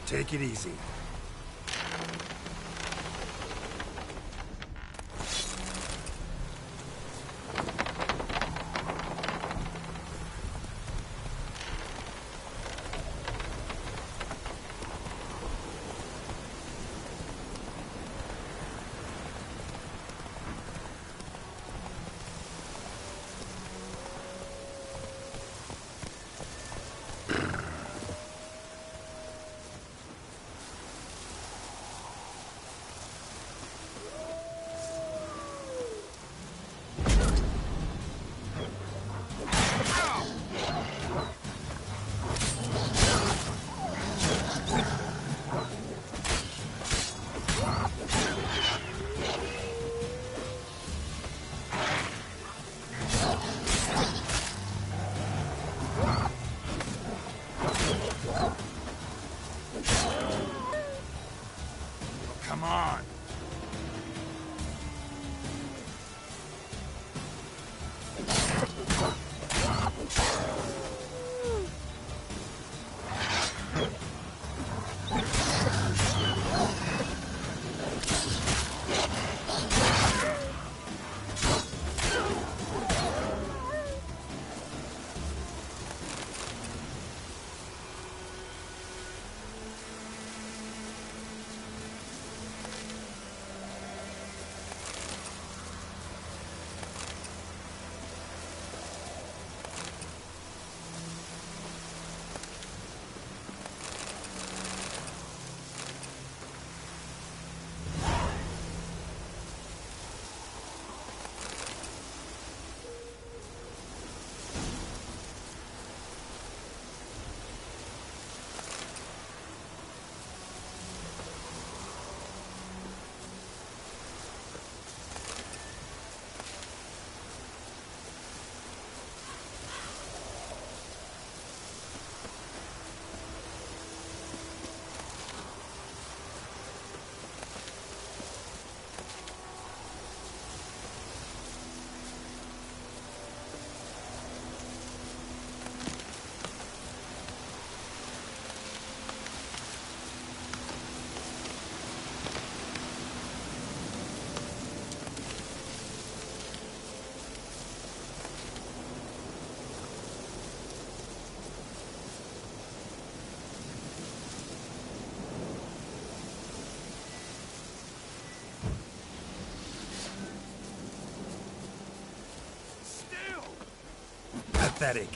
Take it easy. Come on. Pathetic.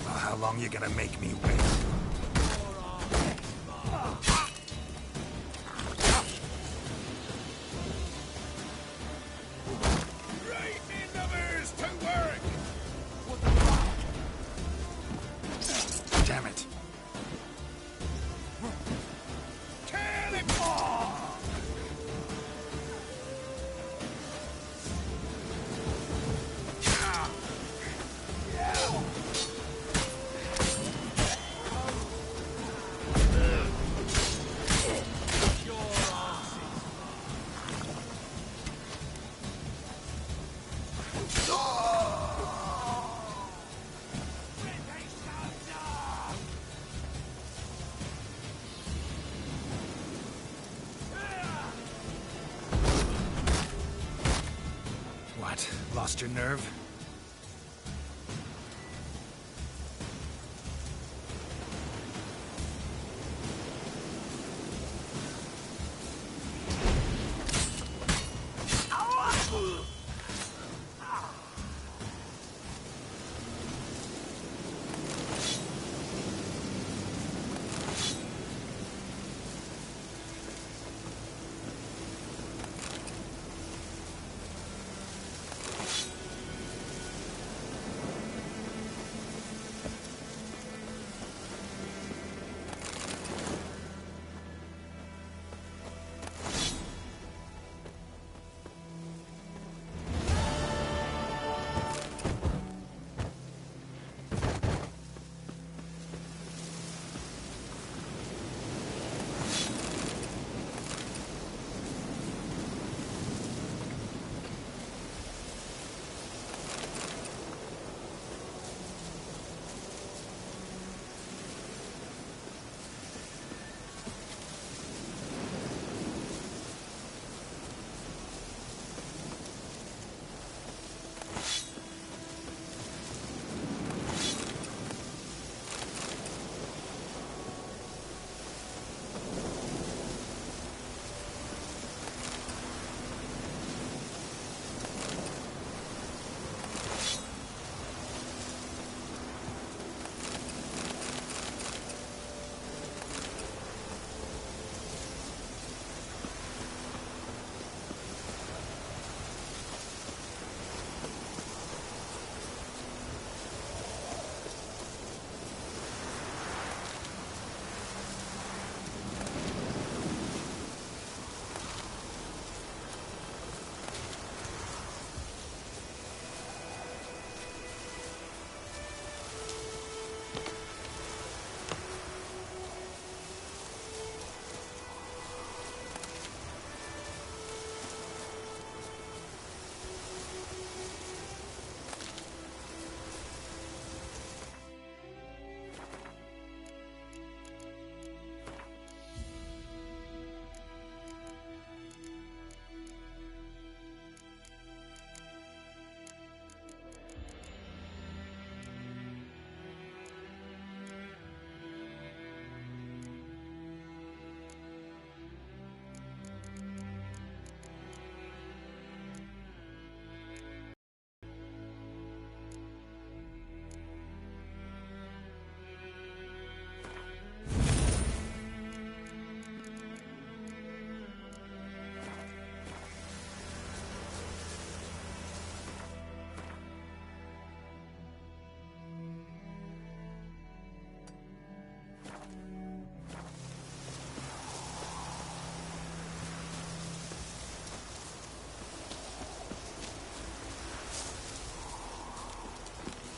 How long you gonna make me wait? Right in numbers to work! Damn it. Teleport! What? Lost your nerve?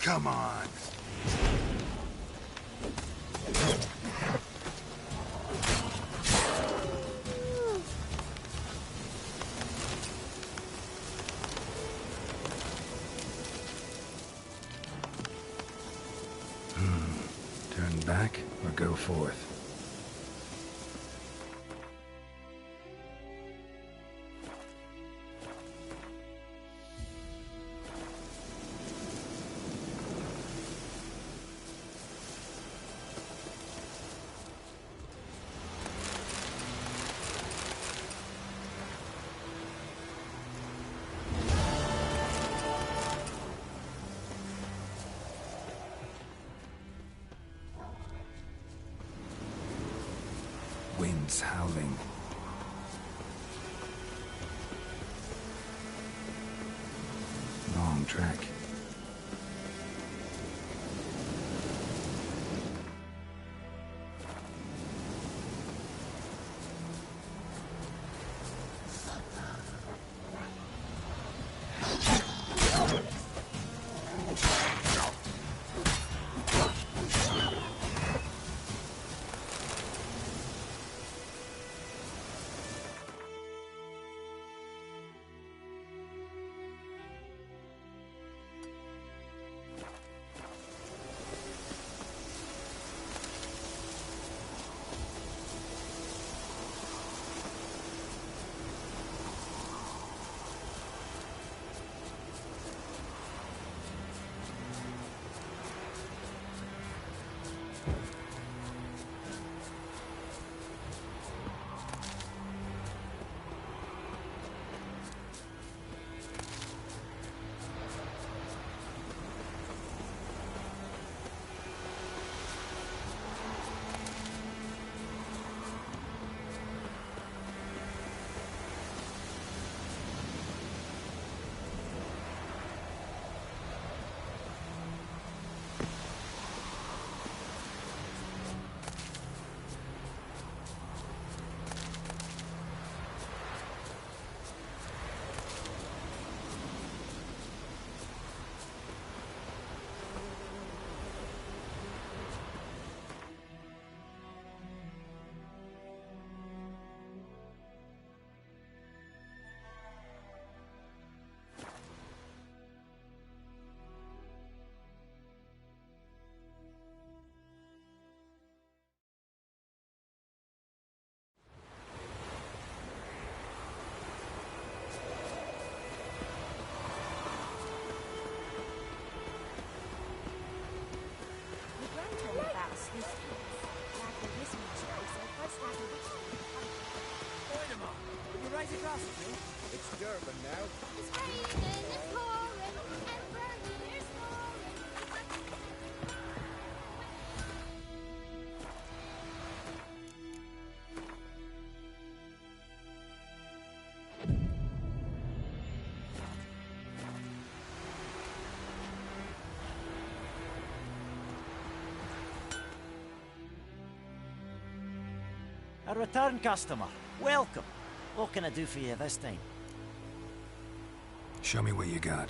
Come on. Turn back or go forth? Winds howling. Long track. It's Durban now. It's raining, it's pouring, and burning, it's A return customer. Welcome. What can I do for you this time? Show me what you got.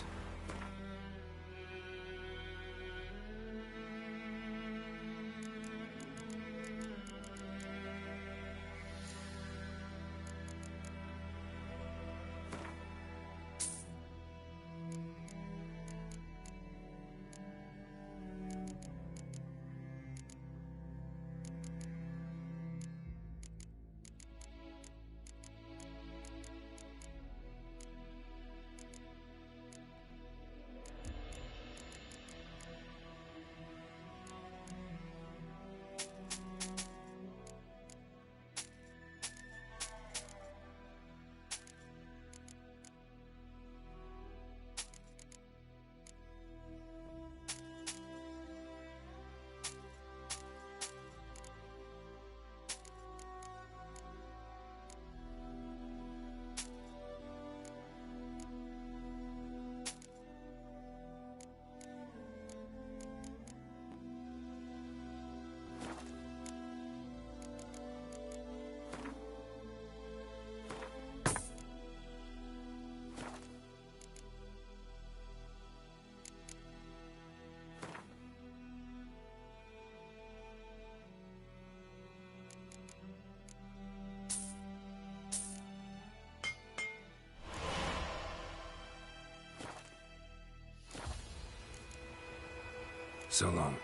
So long.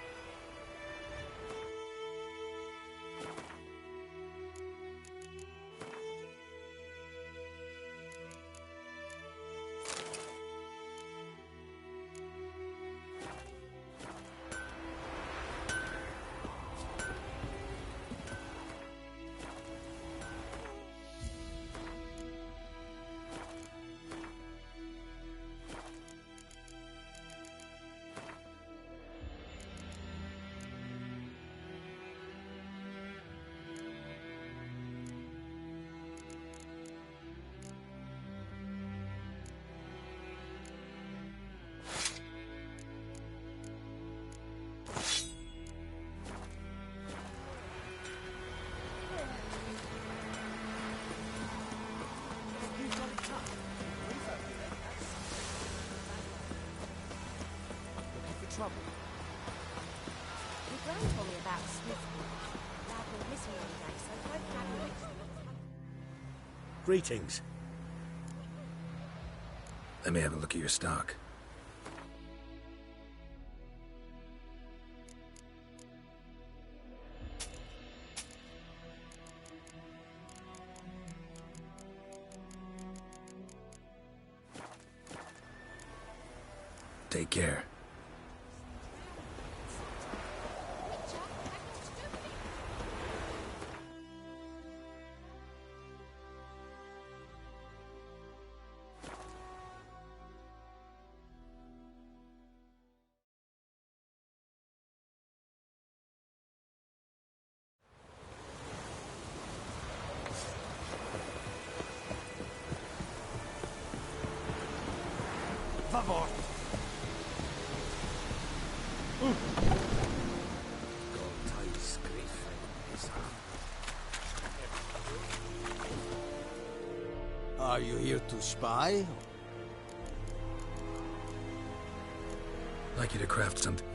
Trouble. Your grand told me about Smithfield. Dad was missing one day, so don't carry it. Greetings. Let me have a look at your stock. Take care. Favor. Are you here to spy? I'd like you to craft something.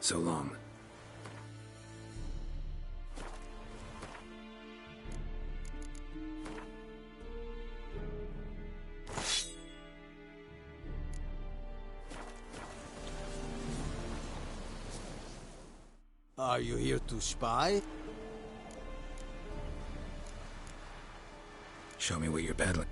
So long. Are you here to spy? Show me what you're peddling.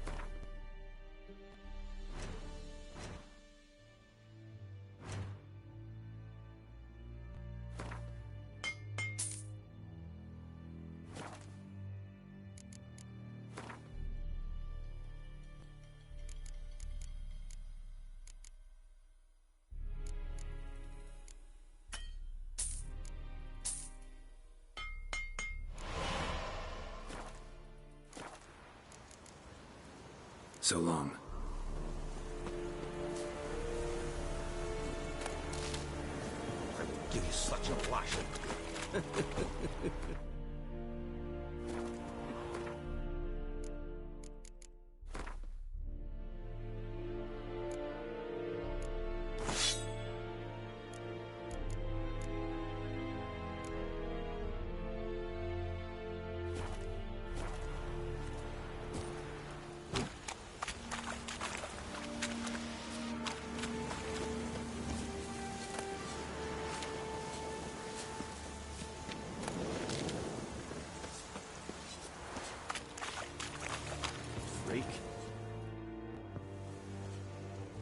So long. I will give you such a washing. Freak.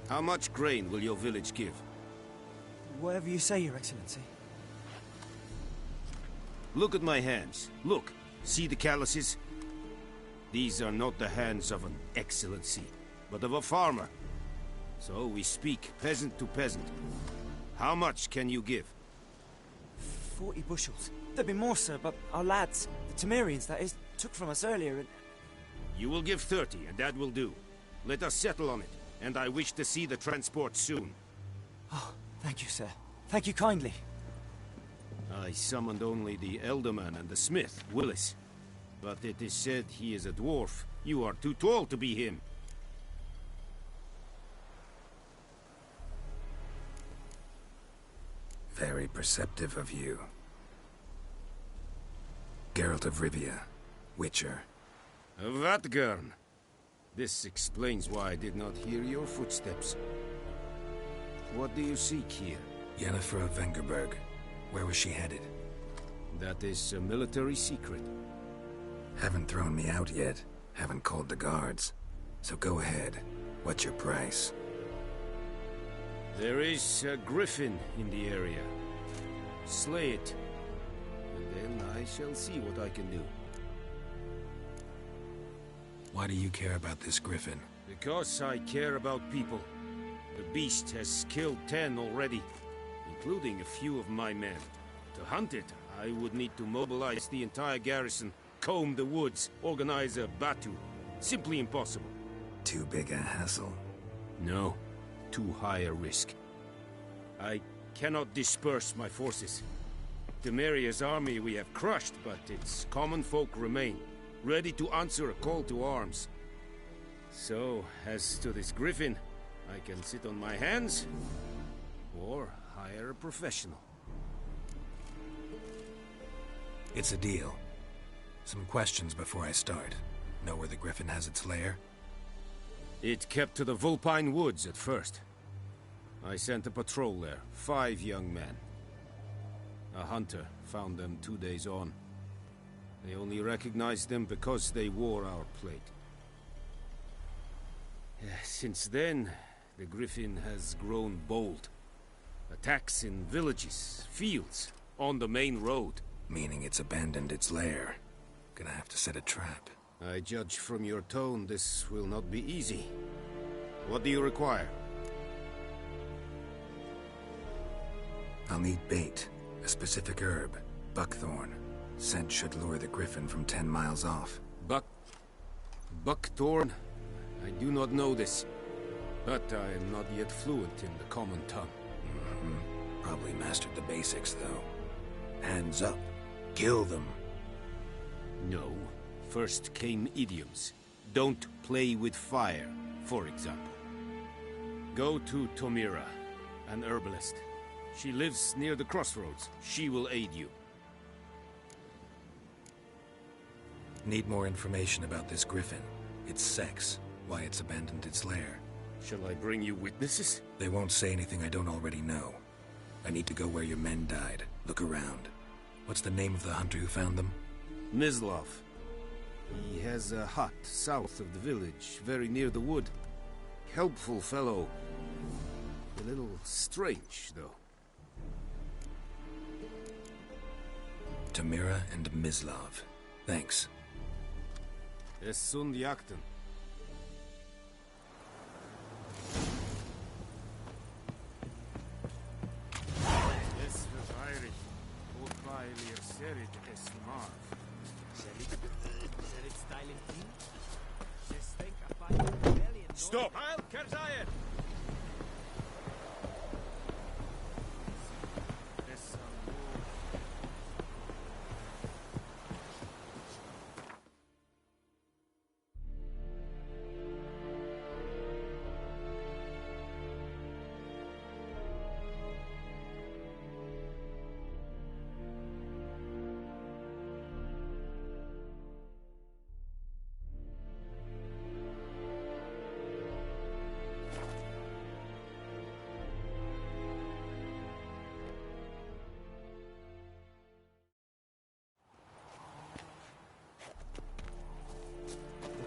How much grain will your village give? Whatever you say, Your Excellency. Look at my hands. Look. See the calluses? These are not the hands of an excellency, but of a farmer. So we speak peasant to peasant. How much can you give? 40 bushels. There'd be more, sir, but our lads, the Temerians, that is, took from us earlier and... You will give 30, and that will do. Let us settle on it, and I wish to see the transport soon. Oh, thank you, sir. Thank you kindly. I summoned only the Elderman and the smith, Willis. But it is said he is a dwarf. You are too tall to be him. Very perceptive of you. Geralt of Rivia, Witcher. Vatgern. This explains why I did not hear your footsteps. What do you seek here? Yennefer of Vengerberg. Where was she headed? That is a military secret. Haven't thrown me out yet. Haven't called the guards. So go ahead. What's your price? There is a griffin in the area. Slay it. And then I shall see what I can do. Why do you care about this griffin? Because I care about people. The beast has killed 10 already, including a few of my men. To hunt it, I would need to mobilize the entire garrison, comb the woods, organize a batu. Simply impossible. Too big a hassle. No, too high a risk. I cannot disperse my forces. Temeria's army we have crushed, but its common folk remain, ready to answer a call to arms. So, as to this griffin, I can sit on my hands, or hire a professional. It's a deal. Some questions before I start. Know where the griffin has its lair? It kept to the Vulpine Woods at first. I sent a patrol there, 5 young men. A hunter found them 2 days on. They only recognized them because they wore our plate. Since then, the griffin has grown bold. Attacks in villages, fields, on the main road. Meaning it's abandoned its lair. Gonna have to set a trap. I judge from your tone this will not be easy. What do you require? I'll need bait. A specific herb. Buckthorn. Scent should lure the griffin from 10 miles off. Buckthorn? I do not know this. But I am not yet fluent in the common tongue. Probably mastered the basics, though. Hands up. Kill them. No. First came idioms. Don't play with fire, for example. Go to Tomira, an herbalist. She lives near the crossroads. She will aid you. Need more information about this griffin. Its sex. Why it's abandoned its lair. Shall I bring you witnesses? They won't say anything I don't already know. I need to go where your men died. Look around. What's the name of the hunter who found them? Mislav. He has a hut south of the village, very near the wood. Helpful fellow. A little strange, though. Tomira and Mislav. Thanks. Es sunt jakten. Es verweirig. Urquaelier serit es marv. Serit styling team? Just think about Stop! Heil Kerzayen!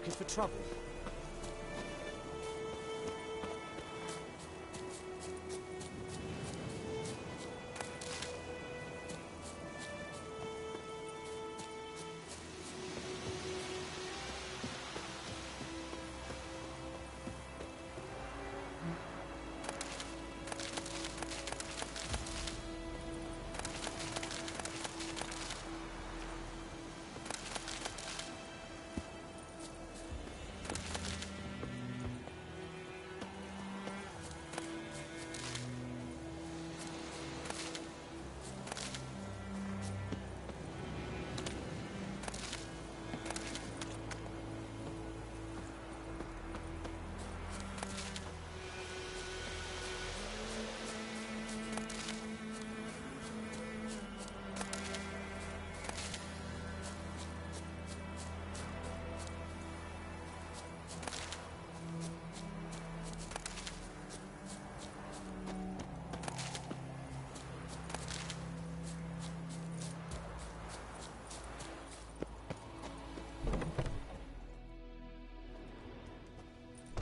Looking for trouble?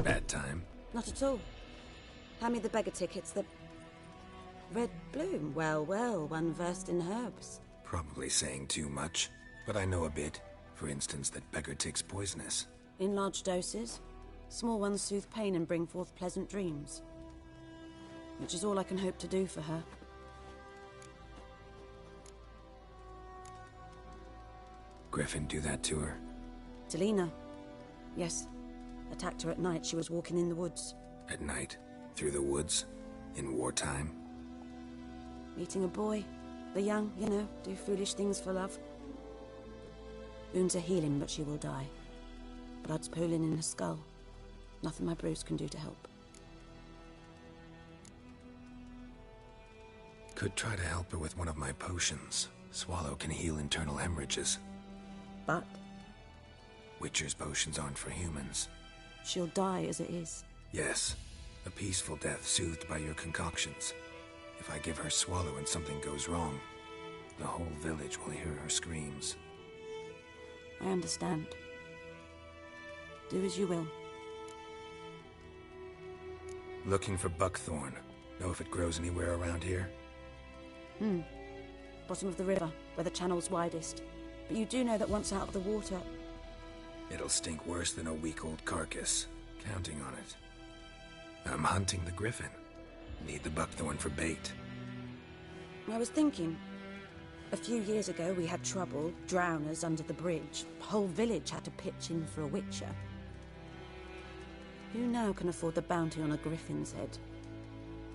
Bad time. Not at all. Hand me the beggar tickets, the... Red bloom. Well, well, one versed in herbs. Probably saying too much, but I know a bit. For instance, that beggar tick's poisonous. In large doses. Small ones soothe pain and bring forth pleasant dreams. Which is all I can hope to do for her. Griffin do that to her? Delina. Yes. Attacked her at night. She was walking in the woods. At night? Through the woods? In wartime? Meeting a boy. The young, you know, do foolish things for love. Wounds are healing, but she will die. Blood's pooling in her skull. Nothing my brews can do to help. Could try to help her with one of my potions. Swallow can heal internal hemorrhages. But Witcher's potions aren't for humans. she'll die as it is. Yes. A peaceful death soothed by your concoctions. If I give her Swallow and something goes wrong, the whole village will hear her screams. I understand. Do as you will. Looking for buckthorn. Know if it grows anywhere around here? Bottom of the river, where the channel's widest. But you do know that once out of the water... It'll stink worse than a week-old carcass. Counting on it. I'm hunting the griffin. Need the buckthorn for bait. I was thinking... A few years ago we had trouble, drowners under the bridge. The whole village had to pitch in for a witcher. Who now can afford the bounty on a griffin's head?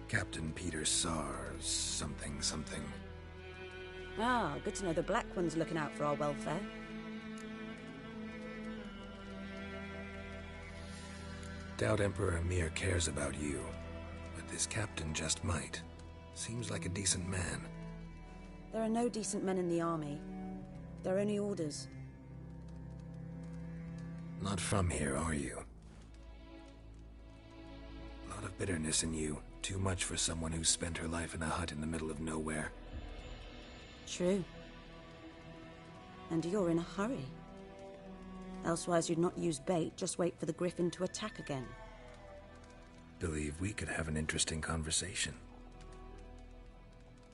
Captain Peter Sars, something. Ah, good to know the Black One's looking out for our welfare. Doubt Emperor Emir cares about you, but this captain just might. Seems like a decent man. There are no decent men in the army. There are only orders. Not from here, are you? A lot of bitterness in you. Too much for someone who's spent her life in a hut in the middle of nowhere. True. And you're in a hurry. Elsewise you'd not use bait, just wait for the griffin to attack again. Believe we could have an interesting conversation.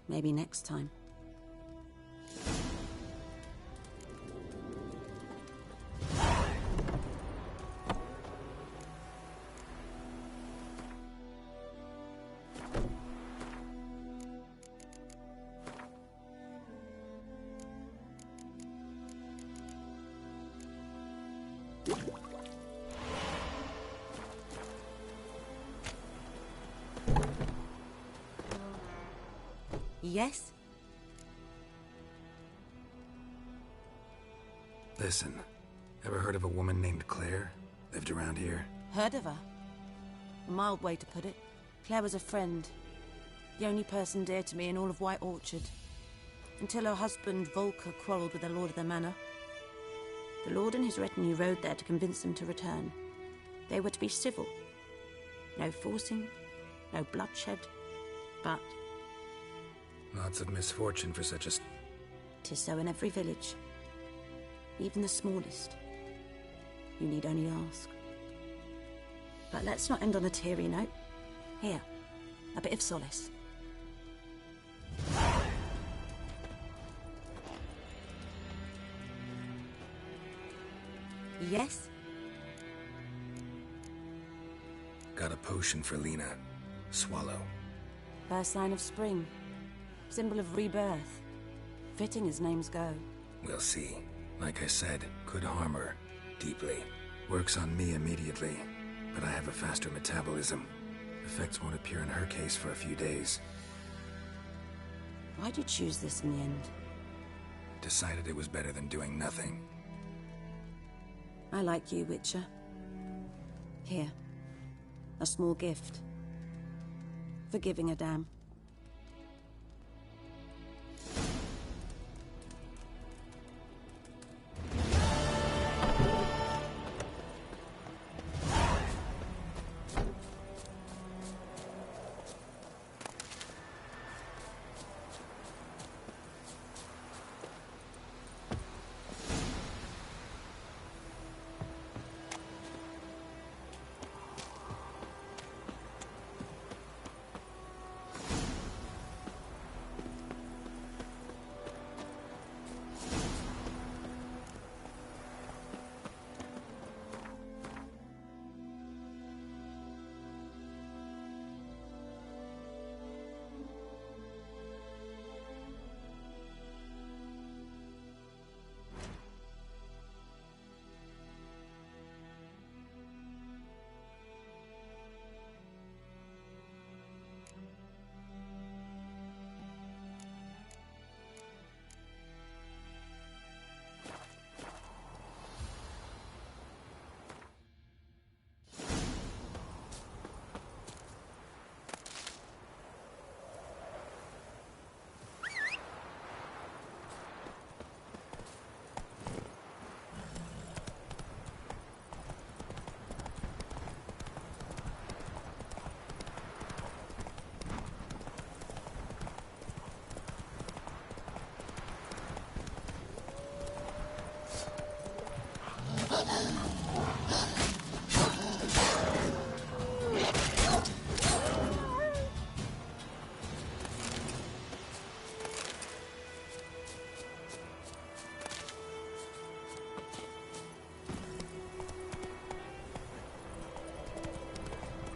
Maybe next time. Yes? Listen, ever heard of a woman named Claire? Lived around here? Heard of her? A mild way to put it. Claire was a friend. The only person dear to me in all of White Orchard. Until her husband, Volker, quarrelled with the lord of the manor. The lord and his retinue rode there to convince them to return. They were to be civil. No forcing, no bloodshed, but... Lots of misfortune for such a... 'Tis so in every village. Even the smallest. You need only ask. But let's not end on a teary note. Here, a bit of solace. Yes? Got a potion for Lena. Swallow. First sign of spring. Symbol of rebirth. Fitting as names go. We'll see. Like I said, could harm her. Deeply. Works on me immediately, but I have a faster metabolism. Effects won't appear in her case for a few days. Why'd you choose this in the end? Decided it was better than doing nothing. I like you, Witcher. Here. A small gift. For giving a damn.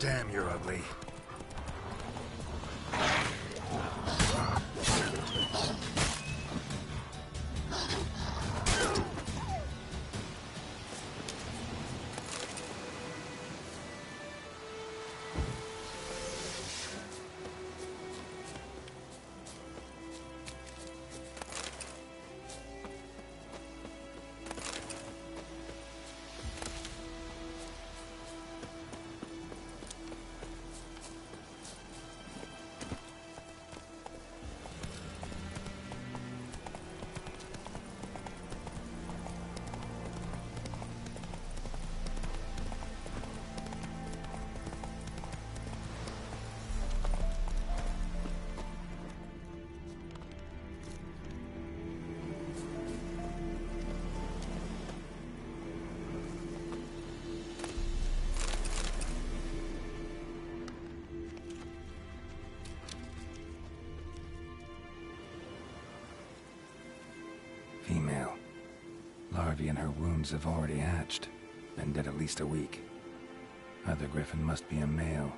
Damn, you're ugly. Female. Larvae in her wounds have already hatched. Been dead at least a week. Other griffin must be a male.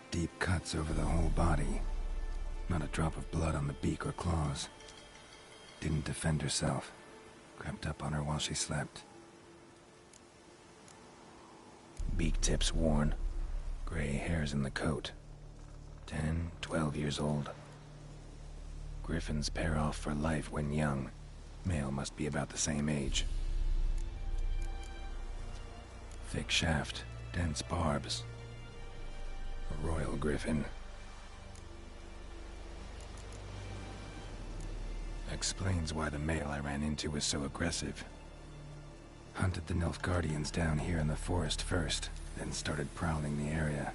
Deep cuts over the whole body. Not a drop of blood on the beak or claws. Didn't defend herself. Crept up on her while she slept. Beak tips worn. Gray hairs in the coat. 10, 12 years old. Griffins pair off for life when young. Male must be about the same age. Thick shaft, dense barbs. A royal griffin. Explains why the male I ran into was so aggressive. Hunted the Nilfgaardians down here in the forest first, then started prowling the area.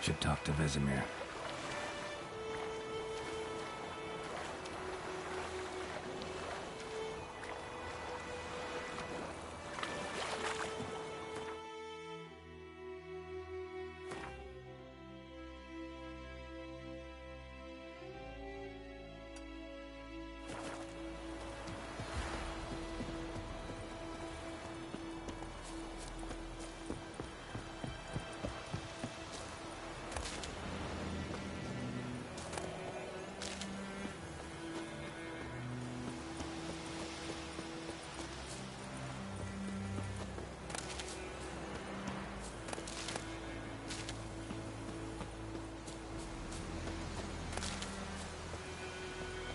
Should talk to Vesemir.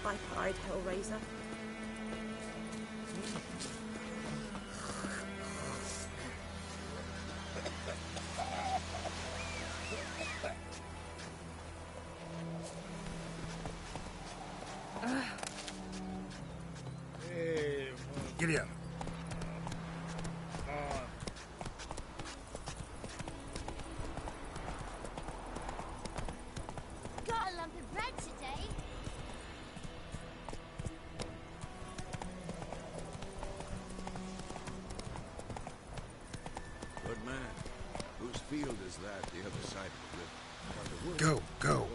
Viper-eyed Hellraiser. Giddy up. Got a lump of bread today. man. Whose field is that, the other side of the river? Go, go.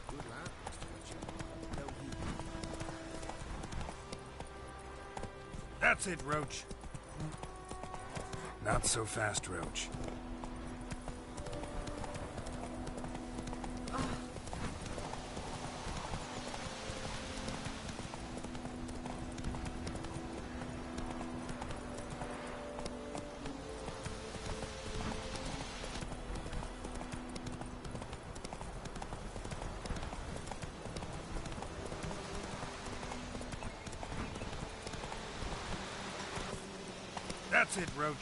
Good lad, Mr. Hutchins. No heat. That's it, Roach. Not so fast, Roach. That's it, Roach.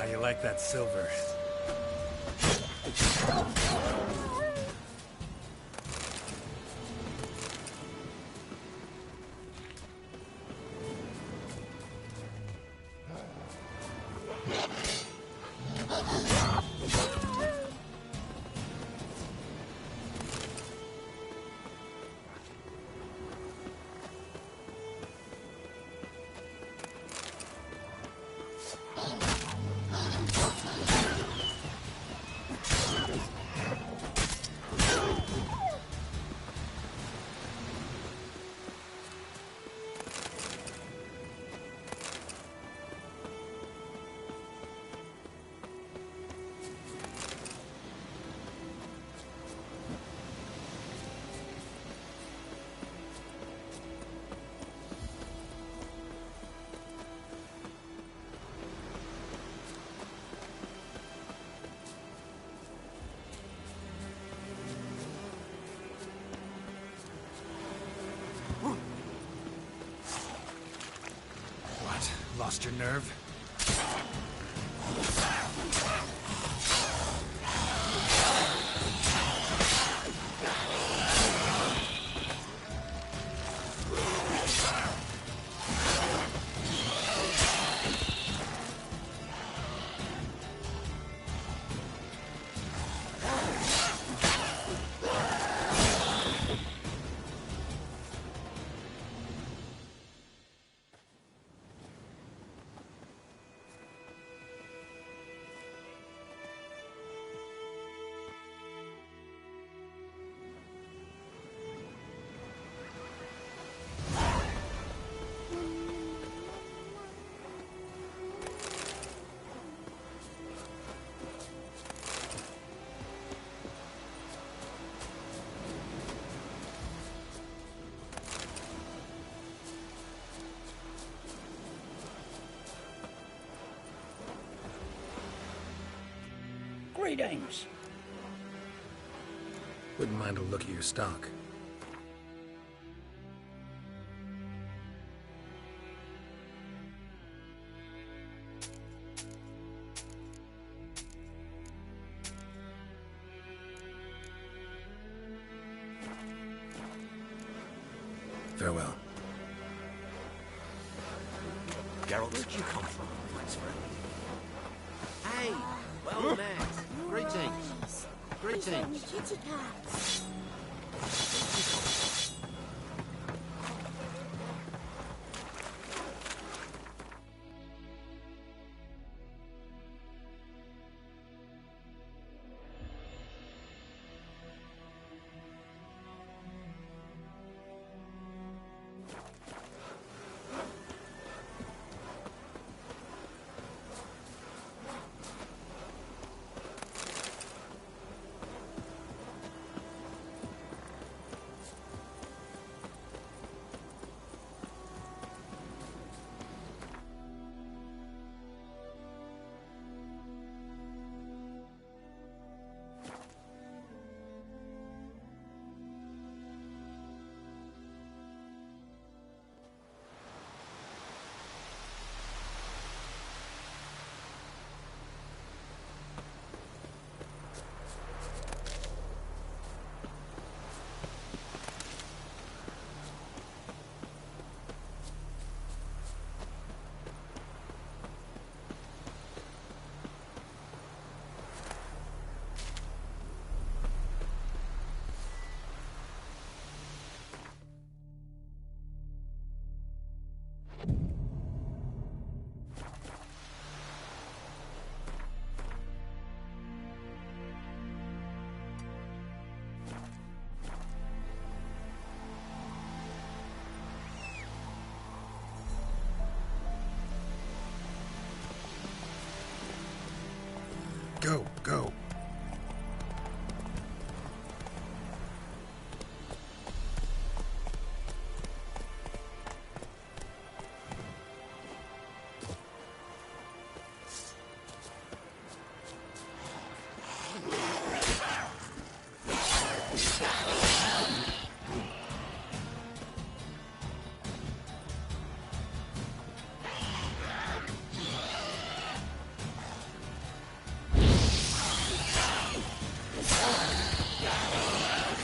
How you like that silver? test your nerve? Greetings. Wouldn't mind a look at your stock. Farewell. Geralt, where'd you come from? Thanks for Hey! Well met! Greetings! Greetings! Kitty cats. Go, go.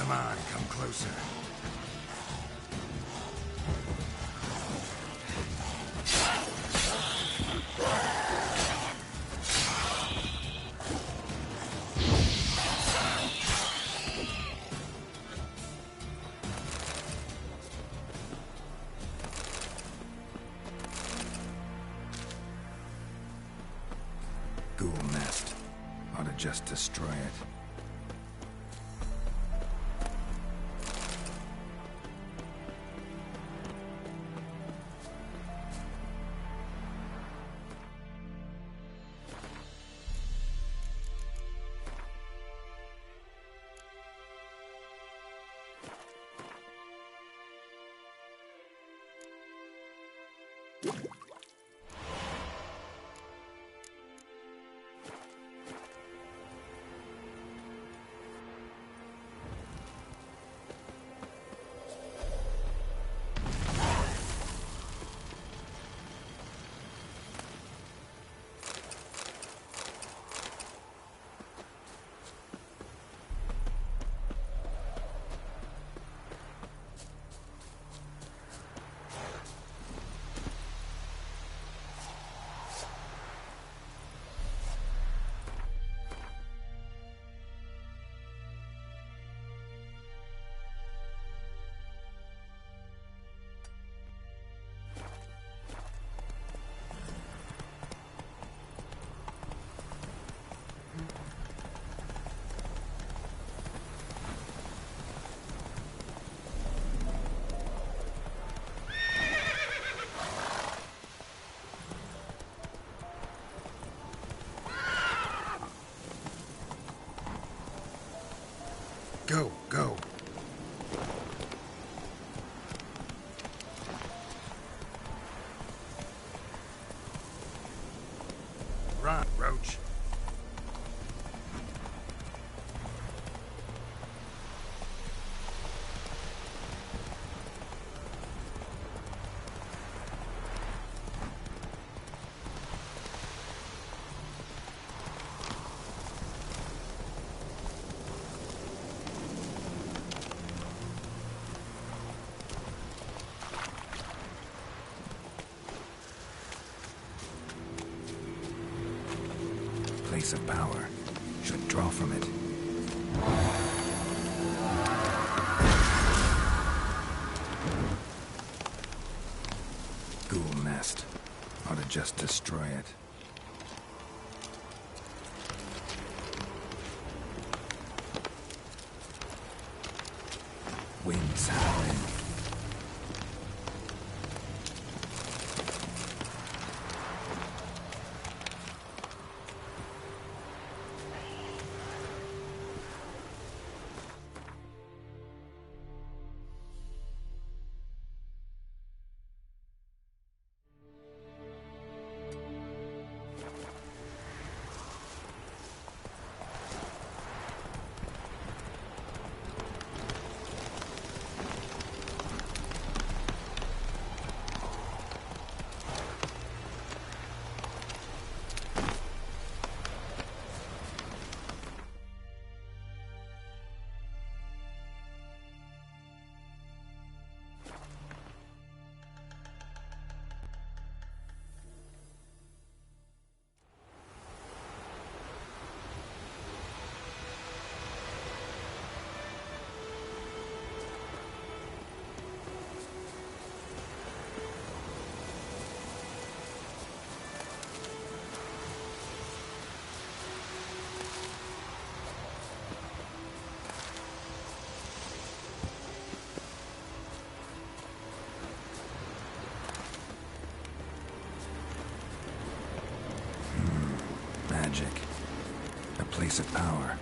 Come on, come closer. Ghoul nest. Ought to just destroy it. Go, go. Run, Roach. Place of power. Should draw from it. Ghoul nest. Ought to just destroy it. Winds howling. Magic. A place of power.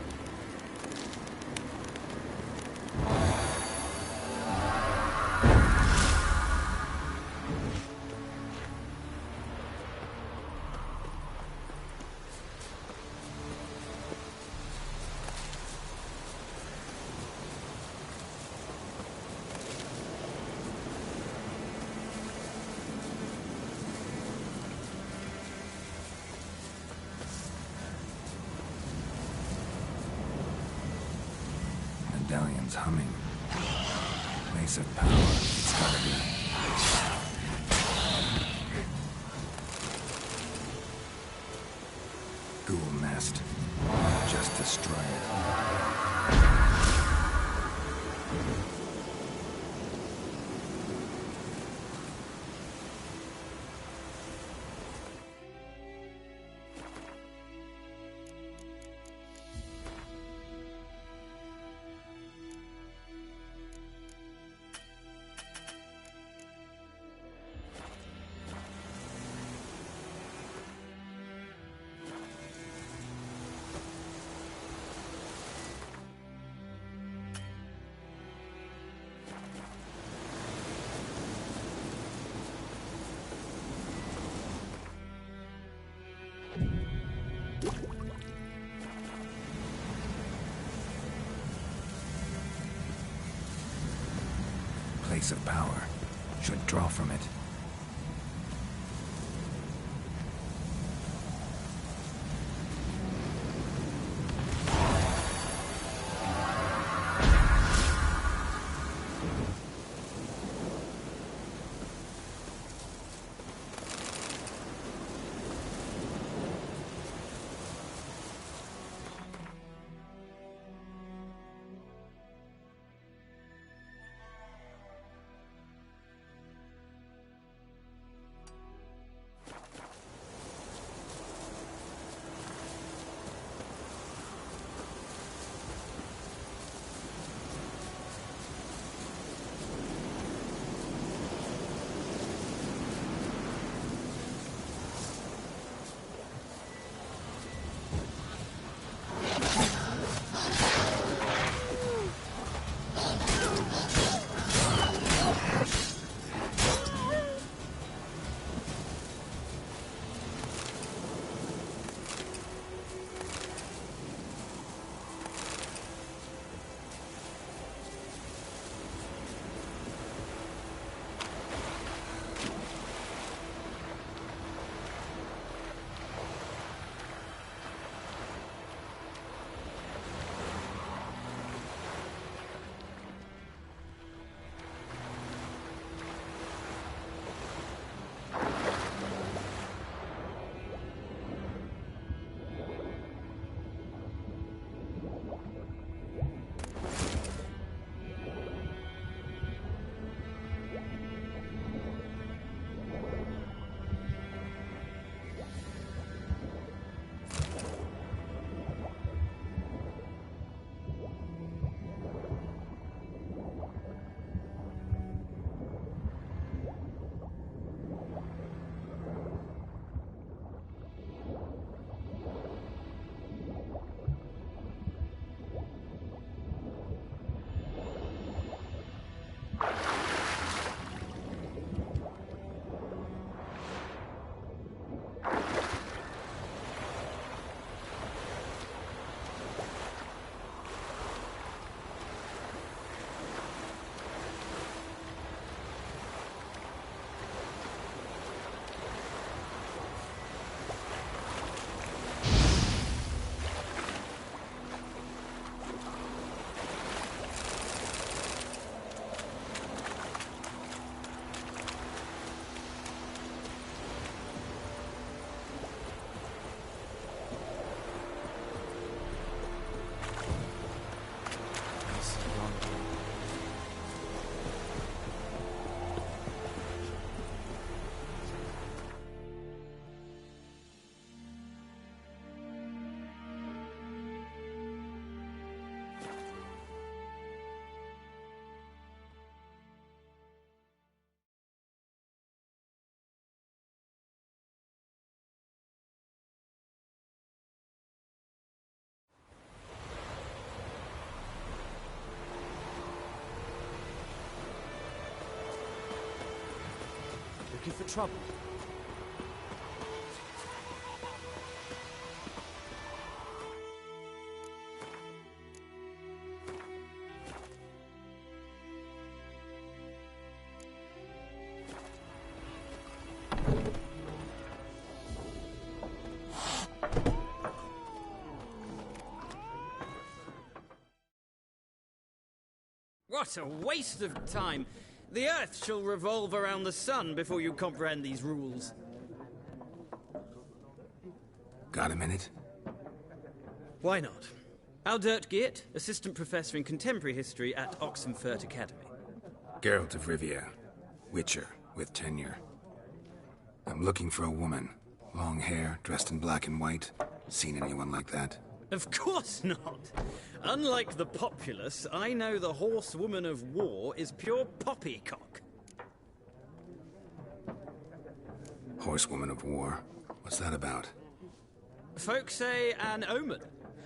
Medallion's humming. Place of power. It's gotta be. Ghoul nest. Just destroy it. Place of power. Should draw from it. looking for trouble. What a waste of time! The Earth shall revolve around the sun before you comprehend these rules. Got a minute? Why not? Aldert Geert, Assistant Professor in Contemporary History at Oxenfurt Academy. Geralt of Rivia. Witcher, with tenure. I'm looking for a woman. Long hair, dressed in black and white. Seen anyone like that? Of course not! Unlike the populace, I know the horsewoman of war is pure poppycock. Horsewoman of war? What's that about? Folk say an omen.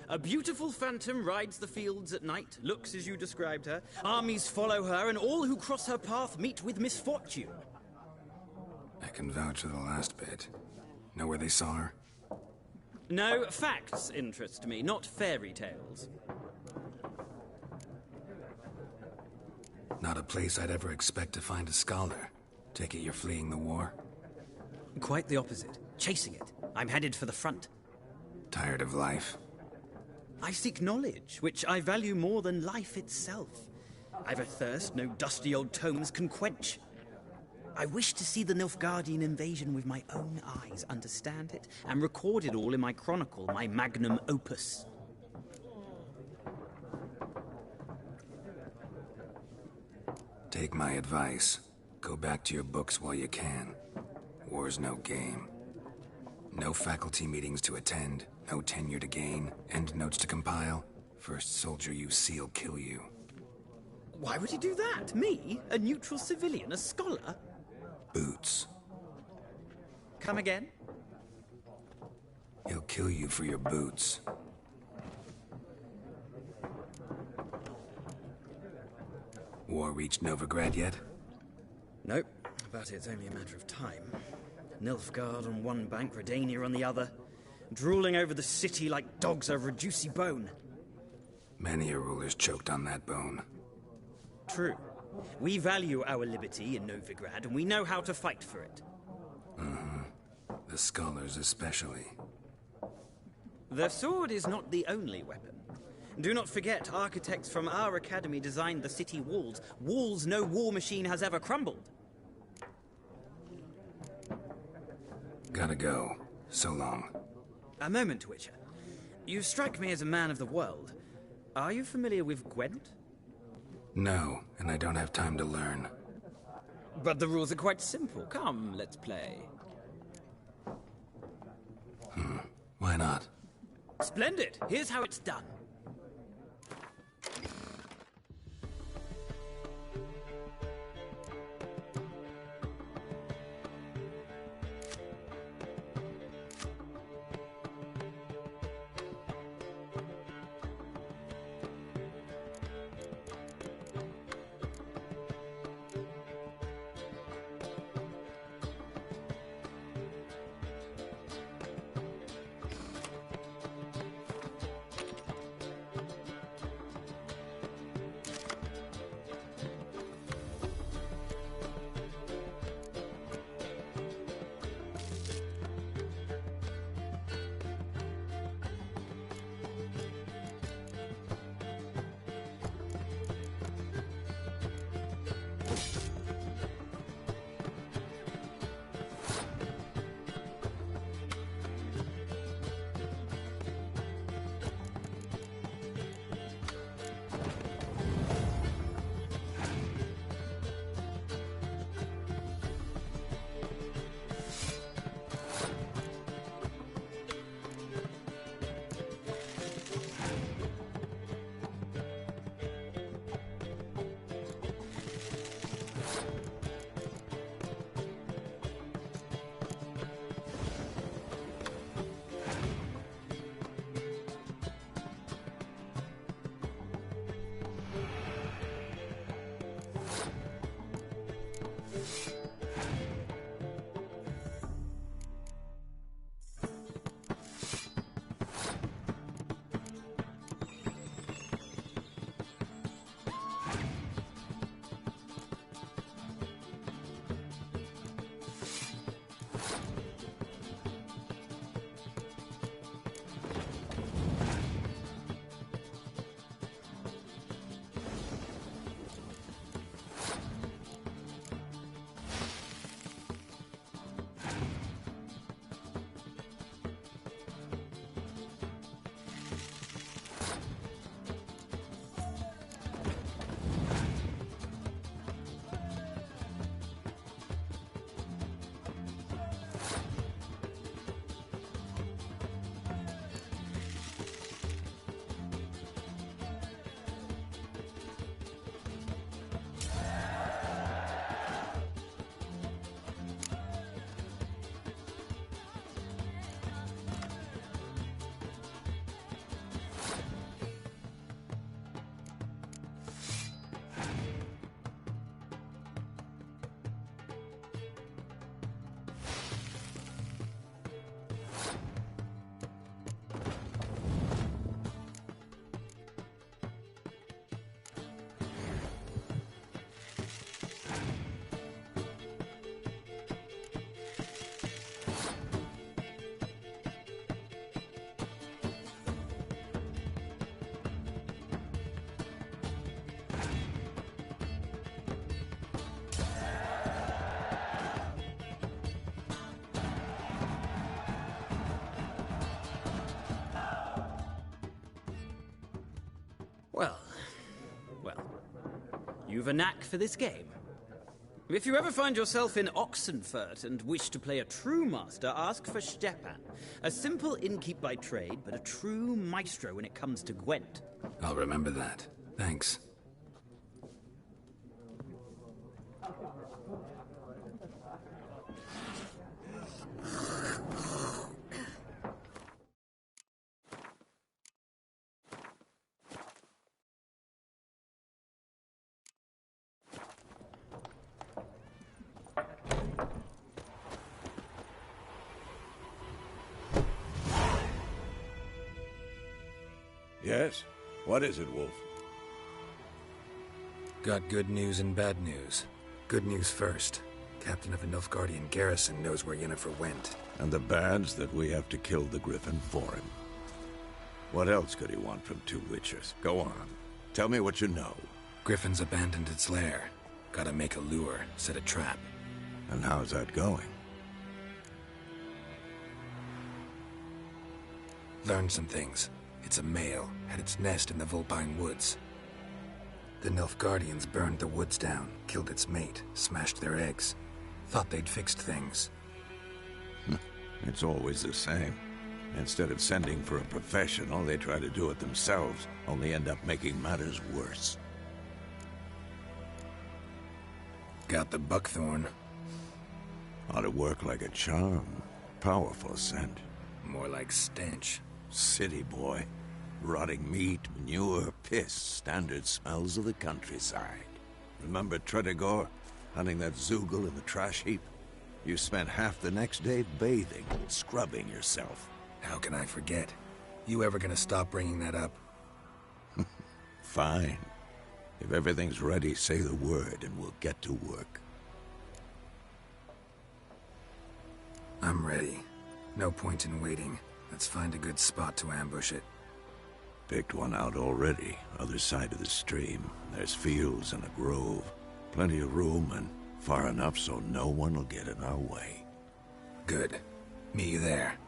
A beautiful phantom rides the fields at night, looks as you described her, armies follow her, and all who cross her path meet with misfortune. I can vouch for the last bit. Know where they saw her? No, facts interest me, not fairy tales. Not a place I'd ever expect to find a scholar. Take it you're fleeing the war? Quite the opposite. Chasing it. I'm headed for the front. Tired of life? I seek knowledge, which I value more than life itself. I've a thirst no dusty old tomes can quench. I wish to see the Nilfgaardian invasion with my own eyes, understand it, and record it all in my chronicle, my magnum opus. Take my advice. Go back to your books while you can. War's no game. No faculty meetings to attend, no tenure to gain, endnotes to compile. First soldier you see'll kill you. Why would he do that? Me? A neutral civilian? A scholar? Boots. Come again? He'll kill you for your boots. War reached Novigrad yet? Nope, but it's only a matter of time. Nilfgaard on one bank, Redania on the other, drooling over the city like dogs over a juicy bone. Many a ruler's choked on that bone. True. We value our liberty in Novigrad, and we know how to fight for it. The scholars especially. The sword is not the only weapon. Do not forget, architects from our academy designed the city walls. Walls no war machine has ever crumbled. Gotta go. So long. A moment, Witcher. You strike me as a man of the world. Are you familiar with Gwent? No, and I don't have time to learn. But the rules are quite simple. Come, let's play. Why not? Splendid! Here's how it's done. Well, you've a knack for this game. If you ever find yourself in Oxenfurt and wish to play a true master, ask for Stepan. A simple innkeep by trade, but a true maestro when it comes to Gwent. I'll remember that. Thanks. Yes? What is it, Wolf? Got good news and bad news. Good news first. Captain of the Nilfgaardian garrison knows where Yennefer went. And the bad's that we have to kill the Griffin for him. What else could he want from two witchers? Go on. Tell me what you know. Griffin's abandoned its lair. Gotta make a lure, set a trap. And how's that going? Learned some things. It's a male, had its nest in the Vulpine Woods. The Nilfgaardians burned the woods down, killed its mate, smashed their eggs. Thought they'd fixed things. It's always the same. Instead of sending for a professional, they try to do it themselves, only end up making matters worse. Got the buckthorn. Ought to work like a charm. Powerful scent. More like stench. City boy. Rotting meat, manure, piss, standard smells of the countryside. Remember Tredegor? Hunting that Zoogle in the trash heap? You spent half the next day bathing, scrubbing yourself. How can I forget? You ever gonna stop bringing that up? Fine. If everything's ready, say the word and we'll get to work. I'm ready. No point in waiting. Let's find a good spot to ambush it. Picked one out already, other side of the stream. There's fields and a grove. Plenty of room and far enough so no one will get in our way. Good. Meet you there.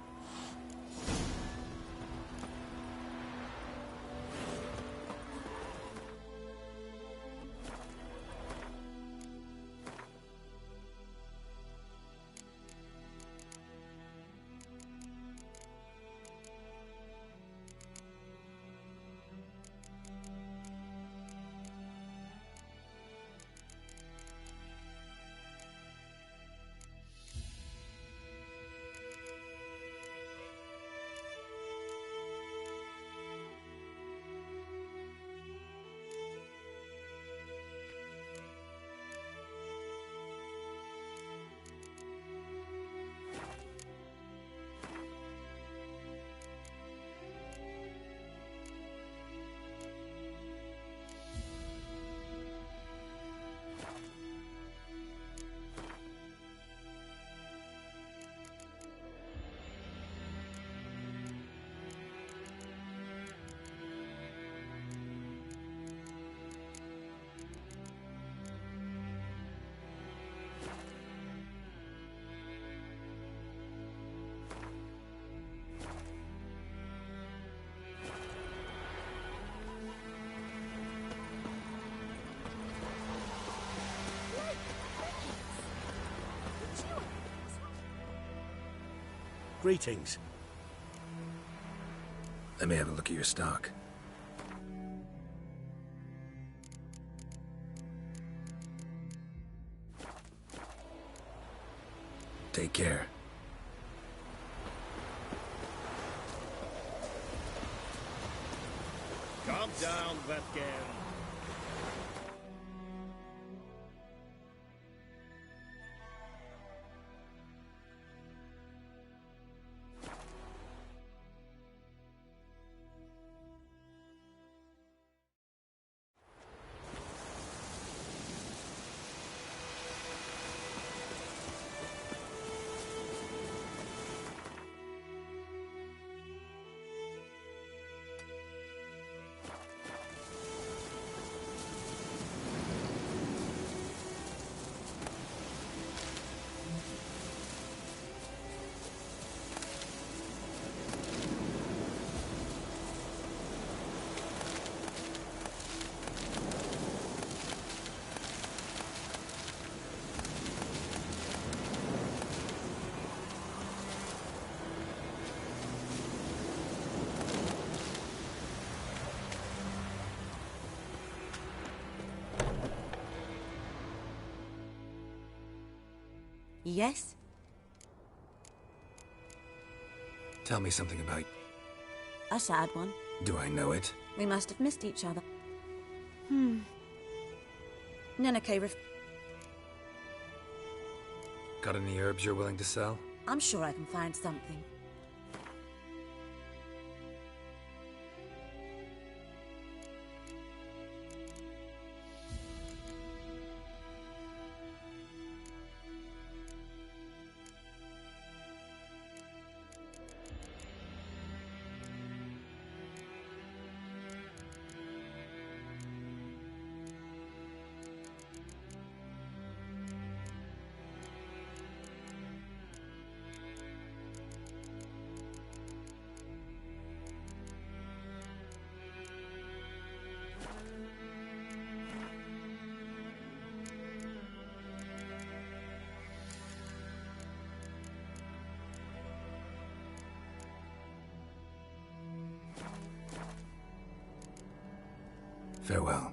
Greetings. Let me have a look at your stock. Take care. Calm down, Vetgen. Yes? Tell me something about... A sad one. Do I know it? We must have missed each other. Neneke Got any herbs you're willing to sell? I'm sure I can find something. Farewell.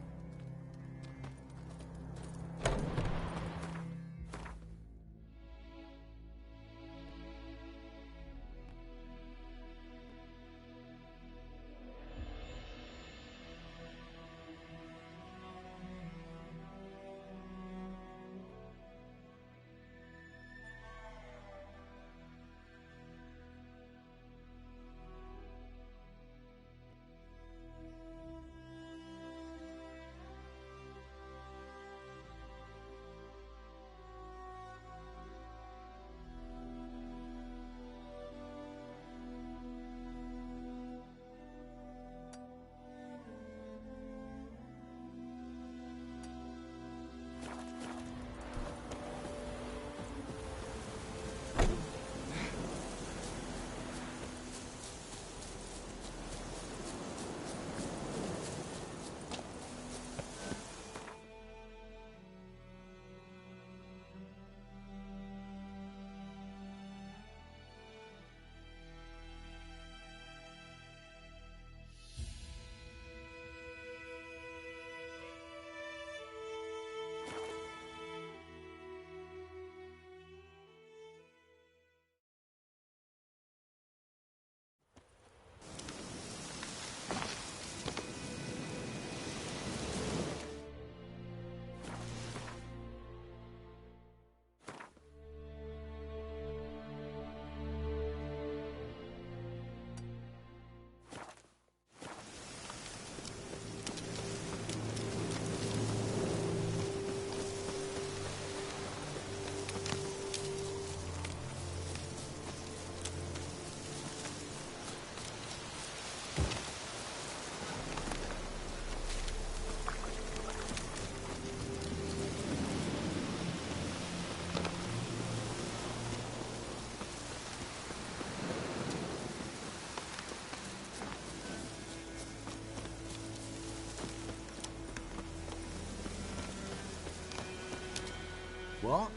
What?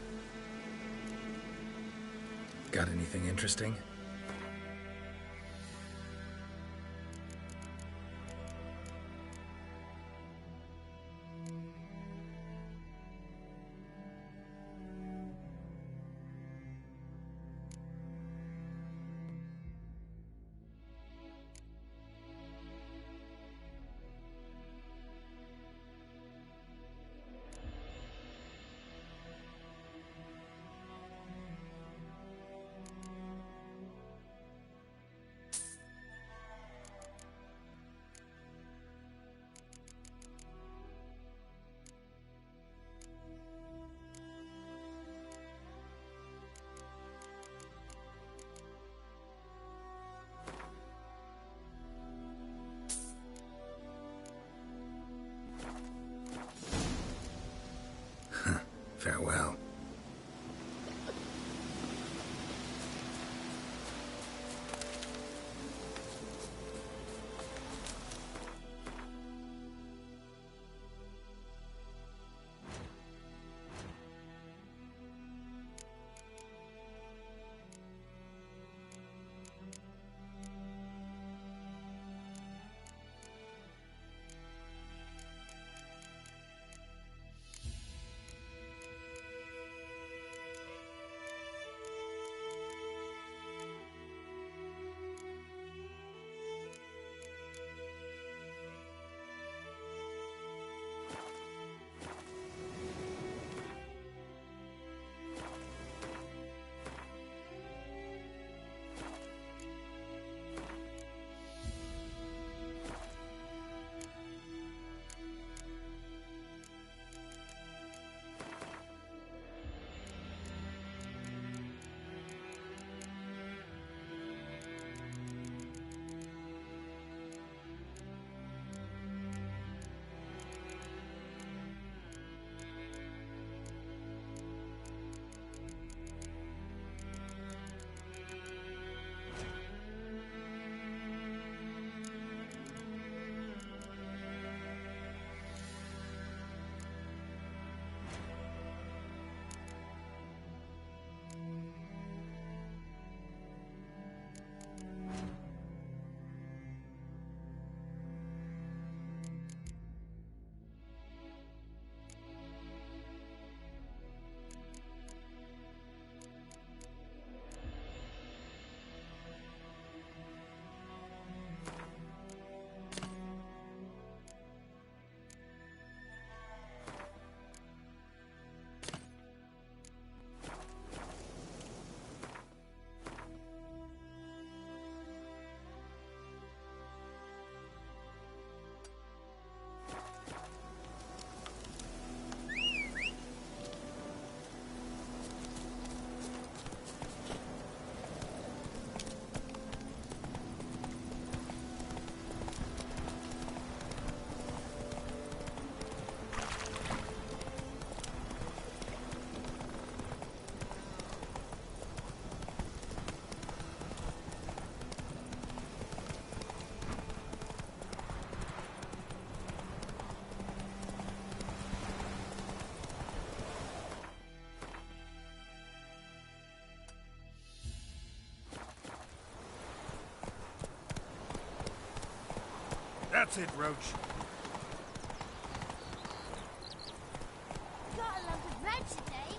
Got anything interesting? Farewell. That's it, Roach. Got a lot of red today.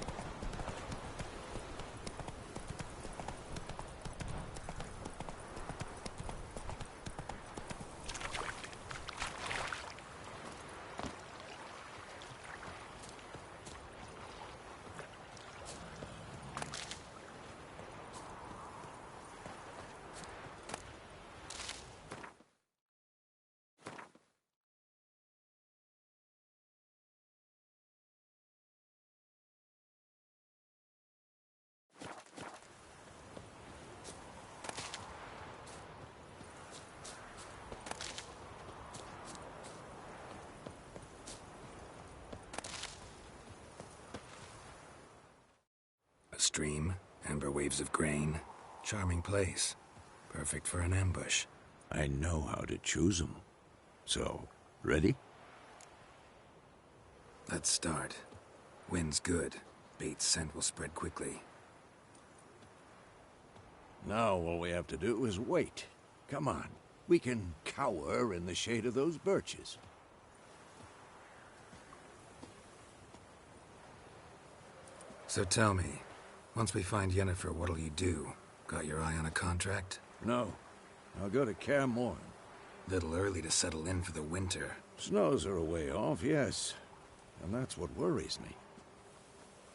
A stream, amber waves of grain. Charming place. Perfect for an ambush. I know how to choose them. So, ready? Let's start. Wind's good. Bait's scent will spread quickly. Now all we have to do is wait. Come on. We can cower in the shade of those birches. So tell me, once we find Yennefer, what'll you do? Got your eye on a contract? No. I'll go to Kaer Morhen. Little early to settle in for the winter. Snows are a way off, yes. And that's what worries me.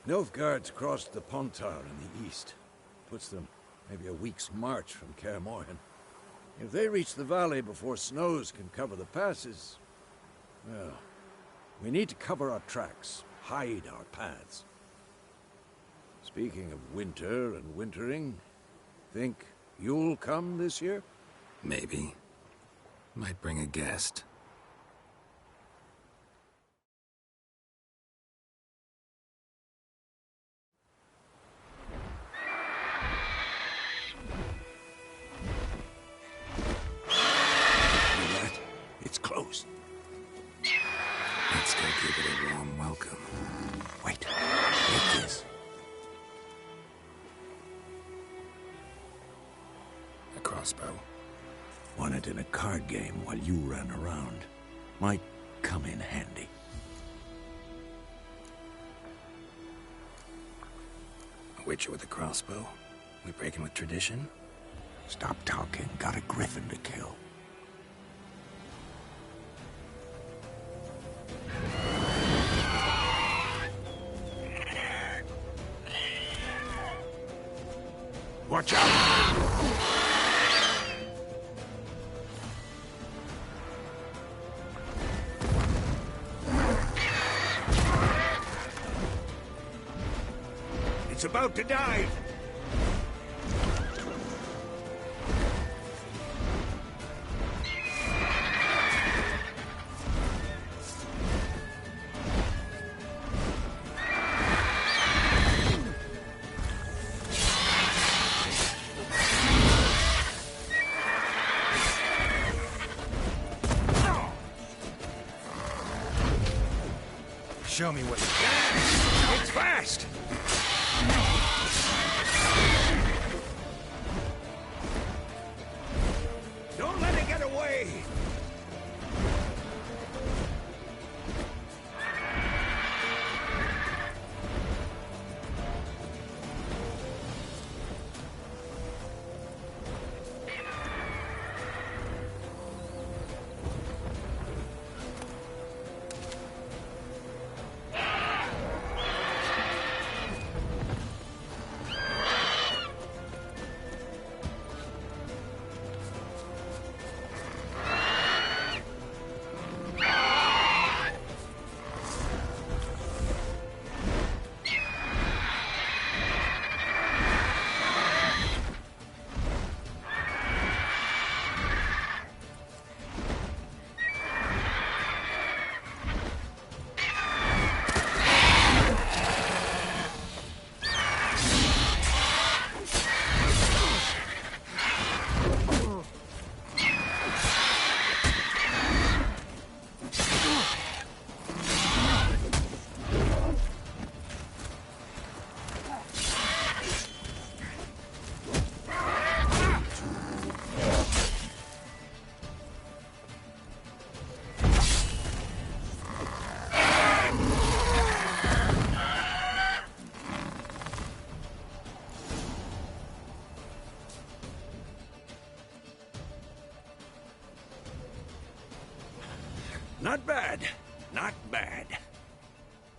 Nilfgaard's crossed the Pontar in the east. Puts them maybe a week's march from Kaer Morhen. If they reach the valley before snows can cover the passes... well, we need to cover our tracks, hide our paths. Speaking of winter and wintering, think you'll come this year? Maybe. Might bring a guest. It's close. Let's go give it a warm welcome. Wait. Take this. A crossbow. Won it in a card game while you ran around. Might come in handy. A witcher with a crossbow? We breaking with tradition? Stop talking. Got a griffin to kill. Watch out! It's about to dive! Show me what you got. It's fast! Don't let it get away!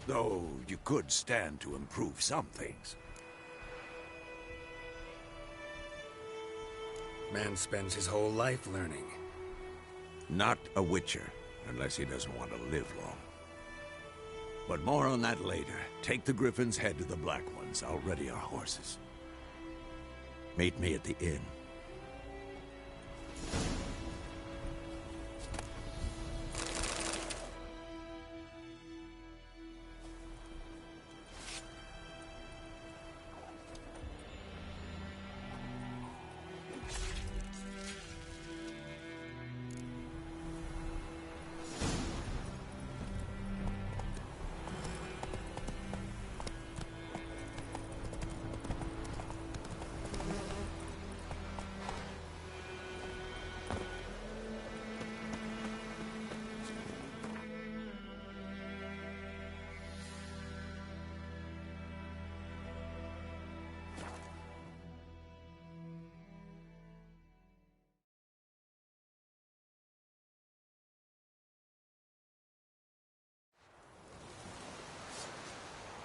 Though you could stand to improve some things. Man spends his whole life learning. Not a Witcher, unless he doesn't want to live long. But more on that later. Take the Griffin's head to the Black Ones. I'll ready our horses. Meet me at the inn.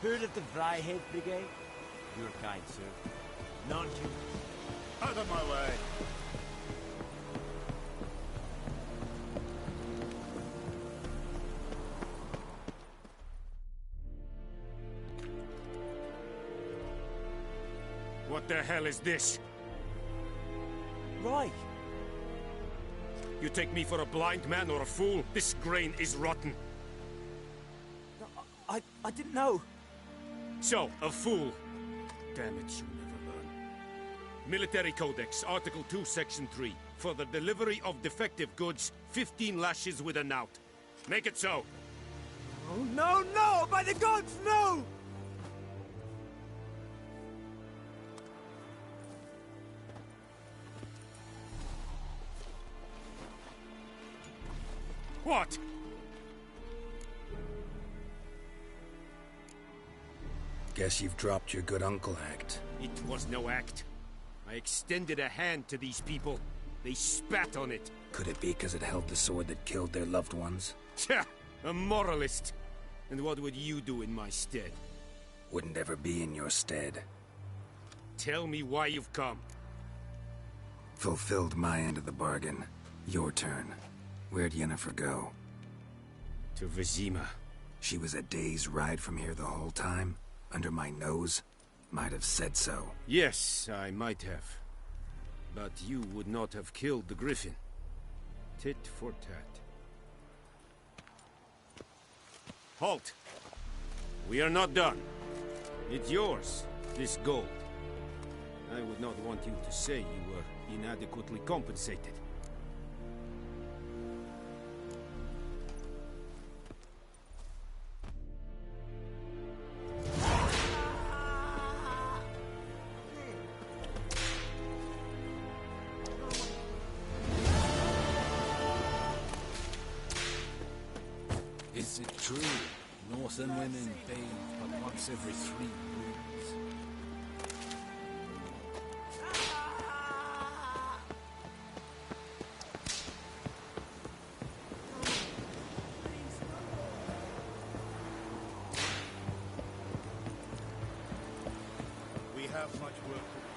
Heard of the Vryhead Brigade? Your kind, sir. None you. Out of my way! What the hell is this? Right. You take me for a blind man or a fool? This grain is rotten. I didn't know. So, a fool. Damn it, you'll never learn. Military Codex, Article 2, Section 3. For the delivery of defective goods, 15 lashes with a knout. Make it so. Oh, no, no! By the gods, no! What? Guess you've dropped your good uncle act. It was no act. I extended a hand to these people. They spat on it. Could it be because it held the sword that killed their loved ones? Tja, a moralist. And what would you do in my stead? Wouldn't ever be in your stead. Tell me why you've come. Fulfilled my end of the bargain. Your turn. Where'd Yennefer go? To Vizima. She was a day's ride from here the whole time? Under my nose? Might have said so. Yes, I might have. But you would not have killed the Griffin. Tit for tat. Halt! We are not done. It's yours, this gold. I would not want you to say you were inadequately compensated. Is it true? Northern women bathe but once every 3 moons. We have much work to do.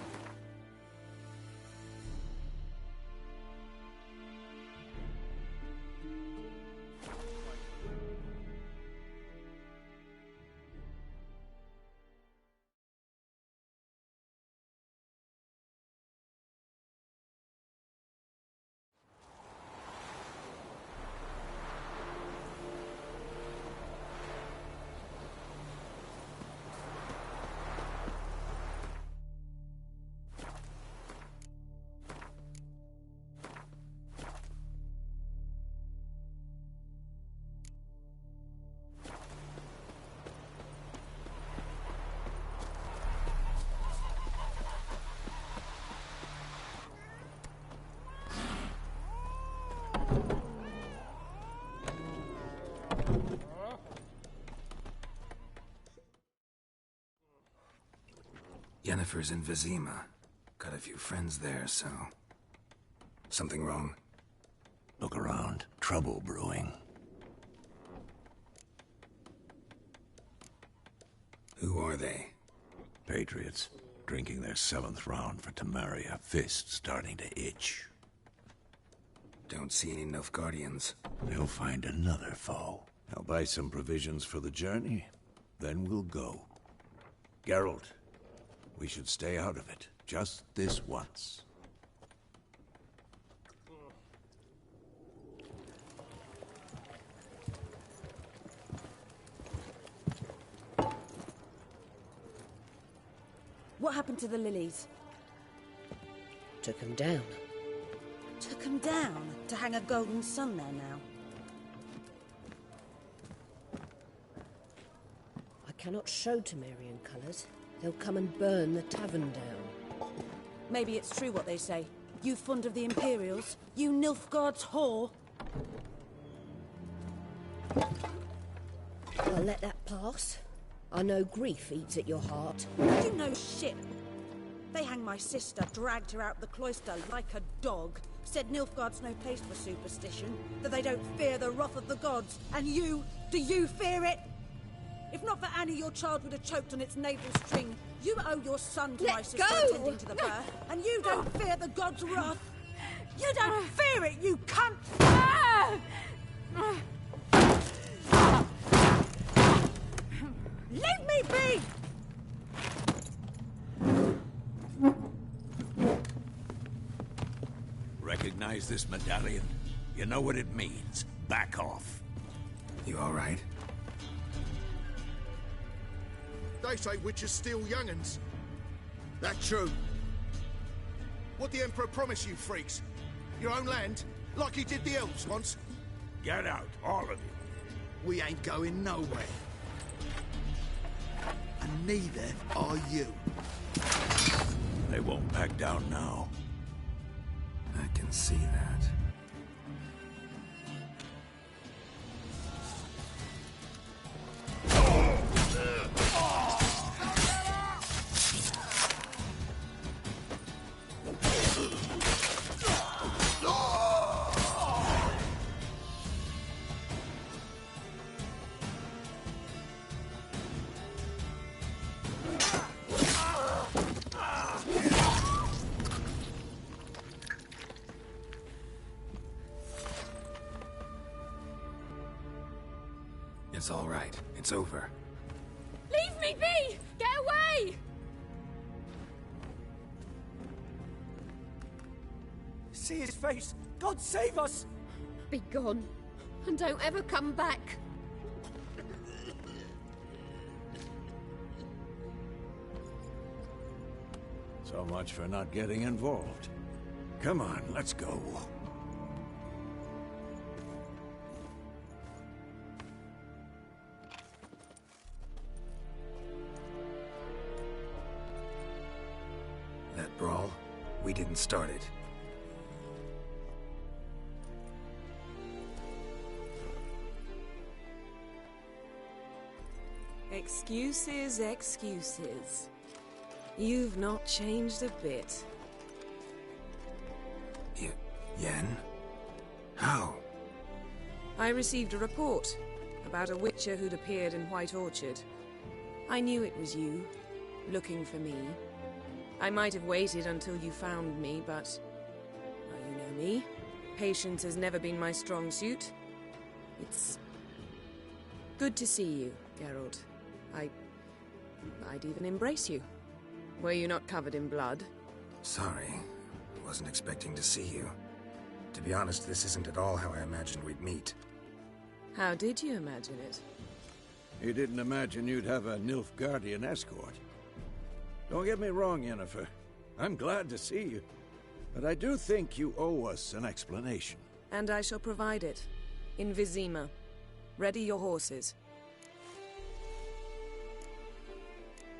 Yennefer's in Vizima. Got a few friends there, so... Something wrong? Look around. Trouble brewing. Who are they? Patriots, drinking their 7th round for Temeria, fist starting to itch. Don't see any Nilfgaardians. They'll find another foe. I'll buy some provisions for the journey, then we'll go. Geralt, we should stay out of it, just this once. What happened to the lilies? Took them down. Took them down to hang a golden sun there now. I cannot show Temerian colours. They'll come and burn the tavern down. Maybe it's true what they say. You fond of the Imperials? You Nilfgaard's whore? I'll let that pass. I know grief eats at your heart. You know shit. They hanged my sister, dragged her out the cloister like a dog. Said Nilfgaard's no place for superstition, that they don't fear the wrath of the gods. And you, do you fear it? If not for Annie, your child would have choked on its navel string. You owe your son to my sister attending to the birth, and you don't fear the gods' wrath. You don't fear it, you cunt! Leave me be! Recognize this medallion? You know what it means. Back off. You all right? They say witches steal young'uns. That true? What the Emperor promise you, freaks? Your own land? Like he did the elves once? Get out, all of you. We ain't going nowhere. And neither are you. They won't back down now. I can see that. It's all right. It's over. Leave me be! Get away! See his face! God save us! Be gone. And don't ever come back. So much for not getting involved. Come on, let's go. That brawl, we didn't start it. Excuses, excuses. You've not changed a bit. Yen? How? I received a report about a witcher who'd appeared in White Orchard. I knew it was you, looking for me. I might have waited until you found me, but... well, you know me. Patience has never been my strong suit. It's... good to see you, Geralt. I'd even embrace you. Were you not covered in blood? Sorry. Wasn't expecting to see you. To be honest, this isn't at all how I imagined we'd meet. How did you imagine it? You didn't imagine you'd have a Nilfgaardian escort. Don't get me wrong, Yennefer. I'm glad to see you. But I do think you owe us an explanation. And I shall provide it. In Vizima. Ready your horses.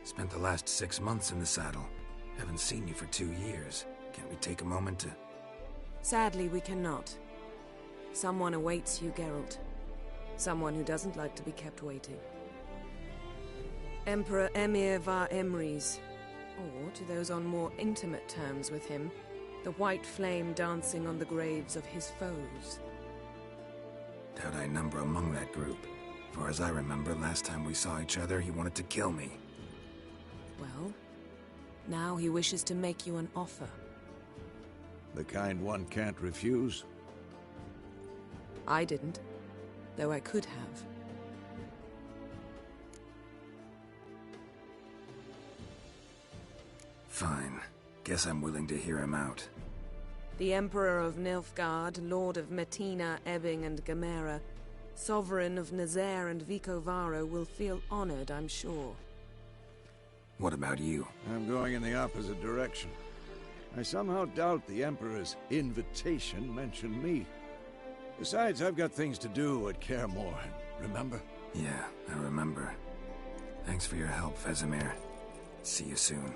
Spent the last 6 months in the saddle. Haven't seen you for 2 years. Can't we take a moment to... Sadly, we cannot. Someone awaits you, Geralt. Someone who doesn't like to be kept waiting. Emperor Emhyr var Emreis. Or, to those on more intimate terms with him, the white flame dancing on the graves of his foes. Doubt I number among that group. For as I remember, last time we saw each other, he wanted to kill me. Well, now he wishes to make you an offer. The kind one can't refuse? I didn't, though I could have. Fine. Guess I'm willing to hear him out. The Emperor of Nilfgaard, Lord of Metina, Ebbing and Gamera, Sovereign of Nazaire and Vicovaro will feel honored, I'm sure. What about you? I'm going in the opposite direction. I somehow doubt the Emperor's invitation mentioned me. Besides, I've got things to do at Kaer Morhen, remember? Yeah, I remember. Thanks for your help, Vesemir. See you soon.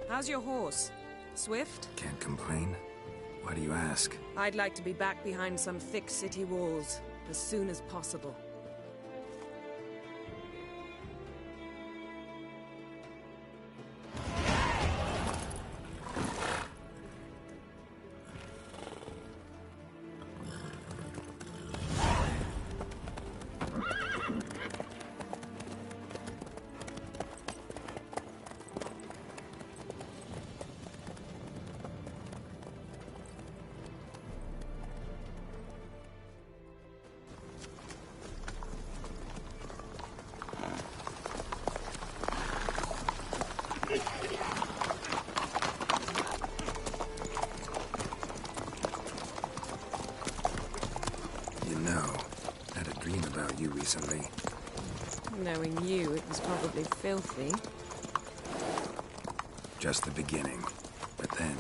How's your horse? Swift? Can't complain. Why do you ask? I'd like to be back behind some thick city walls as soon as possible. Recently. Knowing you, it was probably filthy. Just the beginning. But then...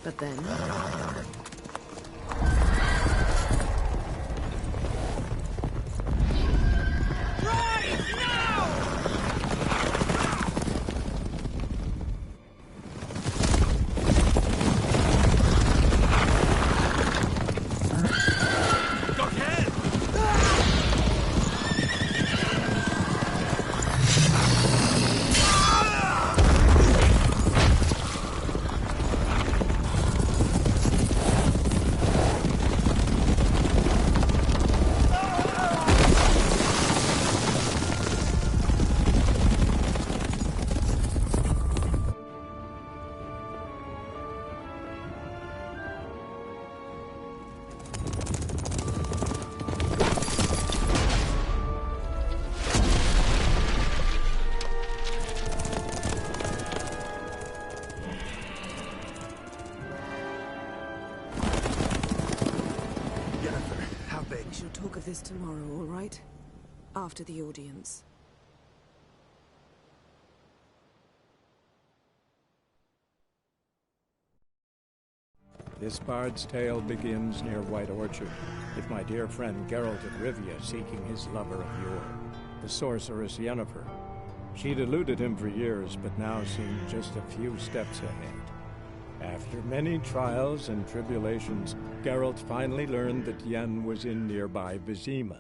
But then? This tomorrow, all right? After the audience. This bard's tale begins near White Orchard, with my dear friend Geralt of Rivia seeking his lover of yore, the sorceress Yennefer. She'd eluded him for years, but now seemed just a few steps ahead. After many trials and tribulations, Geralt finally learned that Yen was in nearby Vizima.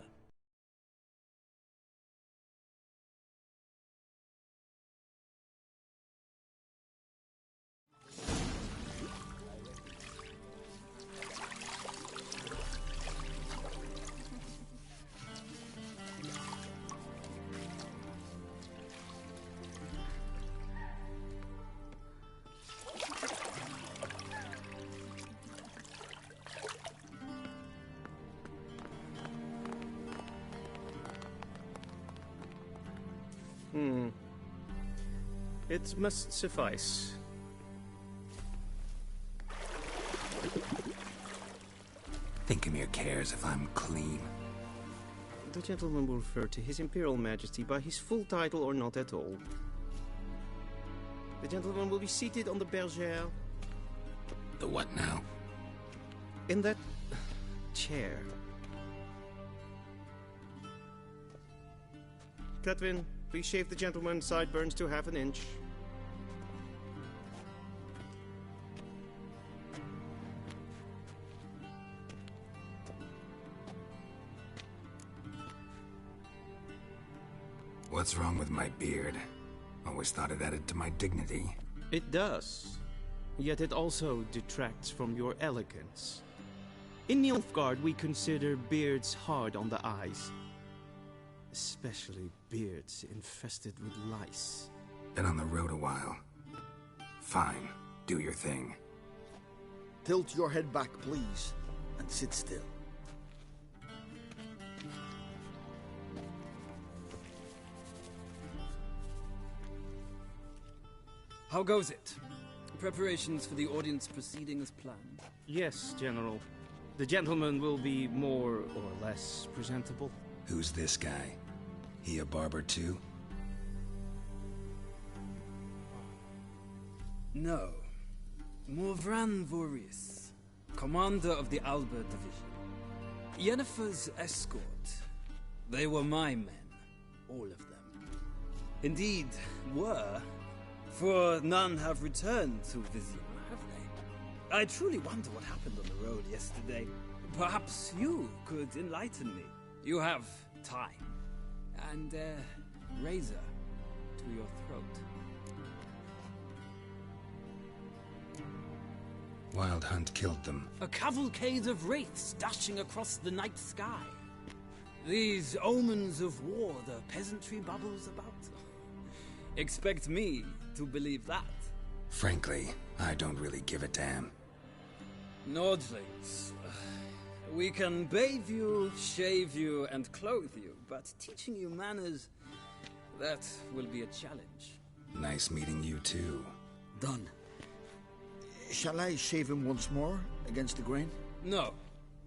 It must suffice. Thinkemere cares if I'm clean. The gentleman will refer to His Imperial Majesty by his full title or not at all. The gentleman will be seated on the bergère. The what now? In that chair. Cletwin, please shave the gentleman's sideburns to half an inch. What's wrong with my beard? Always thought it added to my dignity. It does. Yet it also detracts from your elegance. In Nilfgaard, we consider beards hard on the eyes. especially beards infested with lice. Been on the road a while. Fine, do your thing. Tilt your head back, please, and sit still. How goes it? Preparations for the audience proceeding as planned? Yes, General. The gentleman will be more or less presentable. Who's this guy? He a barber too? No. Morvran Vorius, commander of the Alba Division. Yennefer's escort. They were my men. All of them. Indeed, were. For none have returned to Vizima, have they? I truly wonder what happened on the road yesterday. Perhaps you could enlighten me. You have time. And a razor to your throat. Wild Hunt killed them. A cavalcade of wraiths dashing across the night sky. These omens of war the peasantry bubbles about. Expect me to believe that. Frankly, I don't really give a damn. Nordlings. We can bathe you, shave you, and clothe you, but teaching you manners, that will be a challenge. Nice meeting you too. Done. Shall I shave him once more, against the grain? No.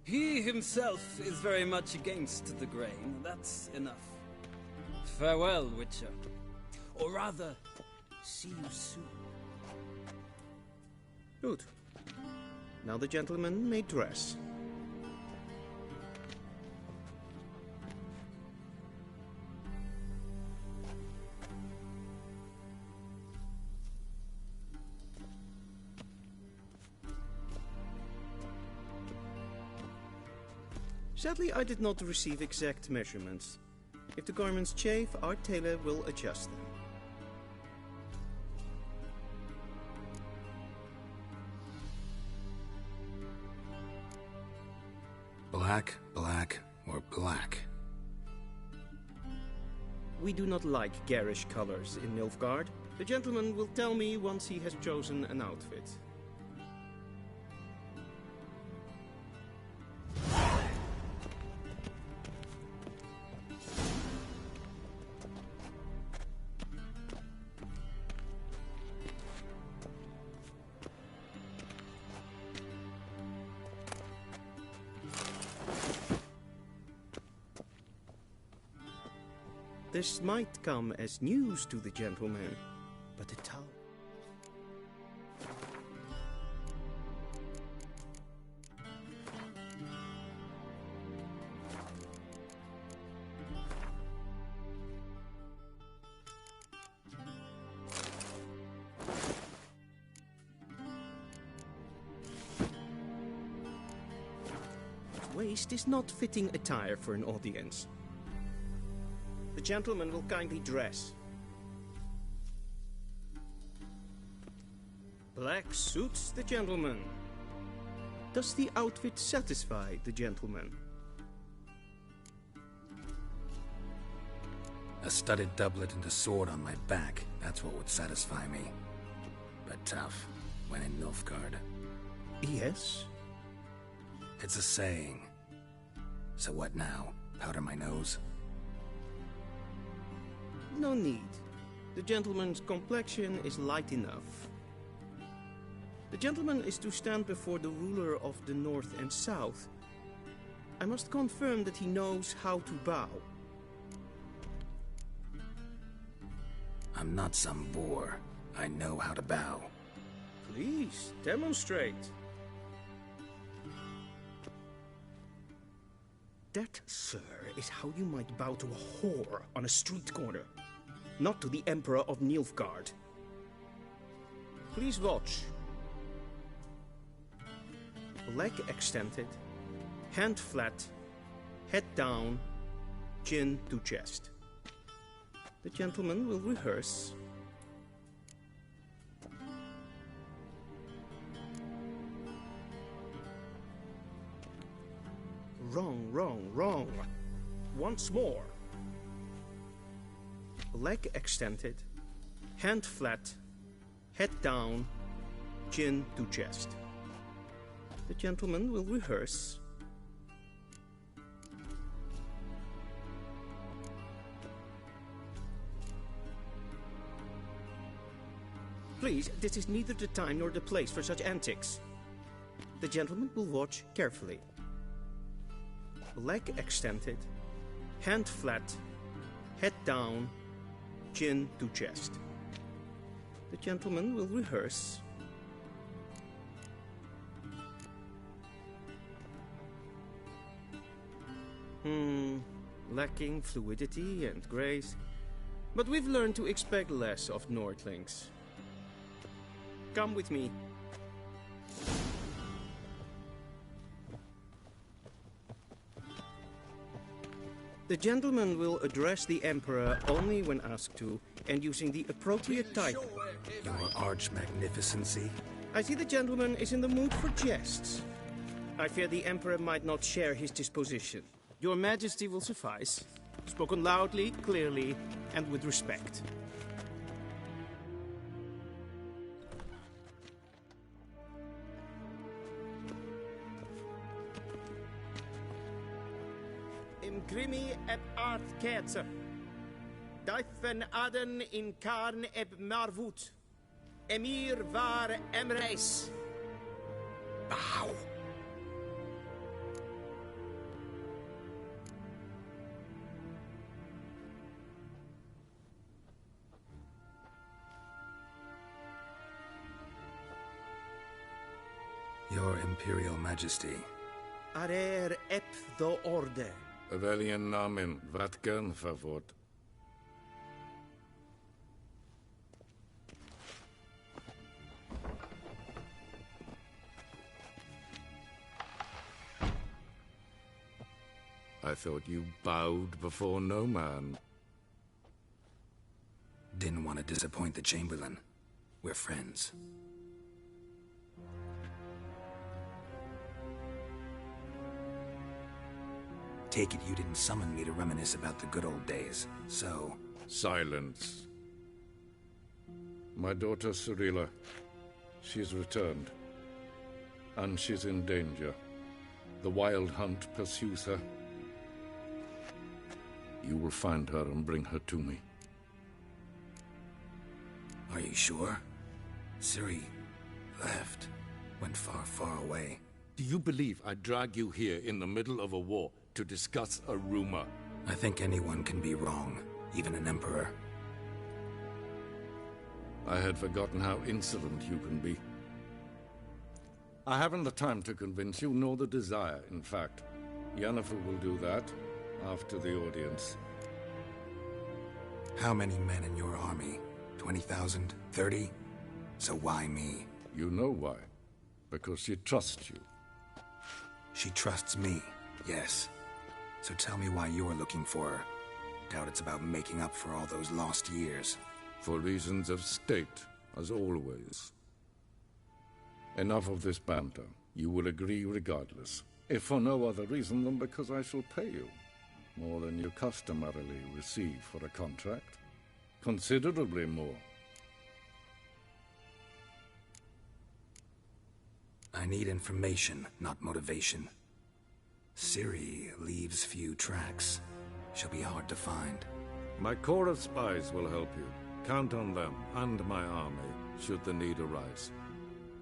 He himself is very much against the grain. That's enough. Farewell, Witcher. Or rather, see you soon. Good. Now the gentleman may dress. Sadly, I did not receive exact measurements. If the garments chafe, our tailor will adjust them. Black, black, or black? We do not like garish colors in Nilfgaard. The gentleman will tell me once he has chosen an outfit. This might come as news to the gentleman, but the towel... Waist is not fitting attire for an audience. The gentleman will kindly dress. Black suits the gentleman. Does the outfit satisfy the gentleman? A studded doublet and a sword on my back, that's what would satisfy me. But tough, when in Nilfgaard. Yes? It's a saying. So what now? Powder my nose? No need. The gentleman's complexion is light enough. The gentleman is to stand before the ruler of the North and South. I must confirm that he knows how to bow. I'm not some boor. I know how to bow. Please, demonstrate. That, sir, is how you might bow to a whore on a street corner. Not to the Emperor of Nilfgaard. Please watch. Leg extended, hand flat, head down, chin to chest. The gentleman will rehearse. Wrong, wrong, wrong. Once more. leg extended, hand flat, head down, chin to chest. The gentleman will rehearse. Please, this is neither the time nor the place for such antics. The gentleman will watch carefully. Leg extended, hand flat, head down, chin to chest. The gentleman will rehearse. Lacking fluidity and grace. But we've learned to expect less of Nordlings. Come with me. The gentleman will address the Emperor only when asked to, and using the appropriate title. Your Arch-Magnificency? I see the gentleman is in the mood for jests. I fear the Emperor might not share his disposition. Your Majesty will suffice. Spoken loudly, clearly, and with respect. Imgrimi eb art ketzer. Daifen aden in karn eb marvut. Emir var emreis. Bow. Your Imperial Majesty. Arer ep do orde. Welchen Namen? Wat gern favort? I thought you bowed before no man. Didn't want to disappoint the Chamberlain. We're friends. Take it you didn't summon me to reminisce about the good old days, so... Silence. My daughter Cirilla, she's returned. And she's in danger. The Wild Hunt pursues her. You will find her and bring her to me. Are you sure? Ciri left. Went far, far away. Do you believe I'd drag you here in the middle of a war to discuss a rumor? I think anyone can be wrong, even an emperor. I had forgotten how insolent you can be. I haven't the time to convince you, nor the desire, in fact. Yennefer will do that after the audience. How many men in your army? 20,000? 30? So why me? You know why. Because she trusts you. She trusts me, yes. So tell me why you're looking for her. Doubt it's about making up for all those lost years. For reasons of state, as always. Enough of this banter. You will agree regardless. If for no other reason than because I shall pay you. More than you customarily receive for a contract. Considerably more. I need information, not motivation. Ciri leaves few tracks. She'll be hard to find. My corps of spies will help you. Count on them, and my army, should the need arise.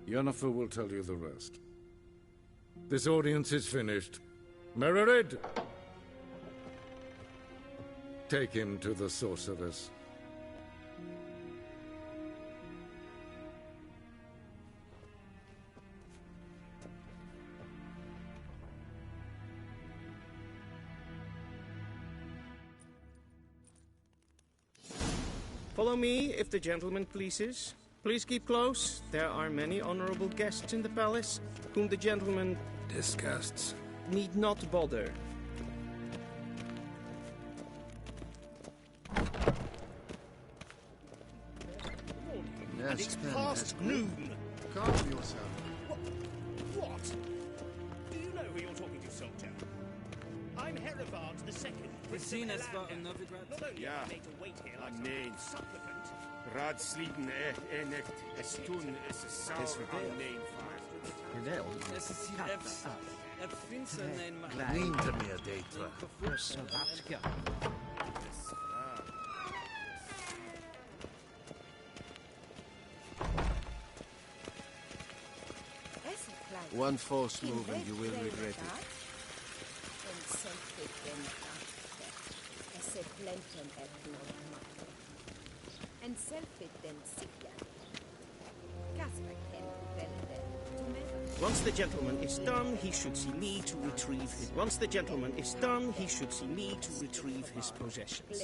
Yennefer will tell you the rest. This audience is finished. Mererid! Take him to the sorceress. Follow me, if the gentleman pleases. Please keep close. There are many honorable guests in the palace, whom the gentleman... disgusts. ...need not bother. Yes, and it's past noon. Calm yourself. What? Do you know who you're talking to, soldier? I'm Herivard the second. Seen as far in Novigrad? Ja, aan neen. Raadsleden echt estun is een saus aan neen vaart. Wel, Es ist hier Finster nein machen. Hinter mir, Deitra. Savatska. One false move and you will regret it. Once the gentleman is done, he should see me to retrieve his... Once the gentleman is done, he should see me to retrieve his possessions.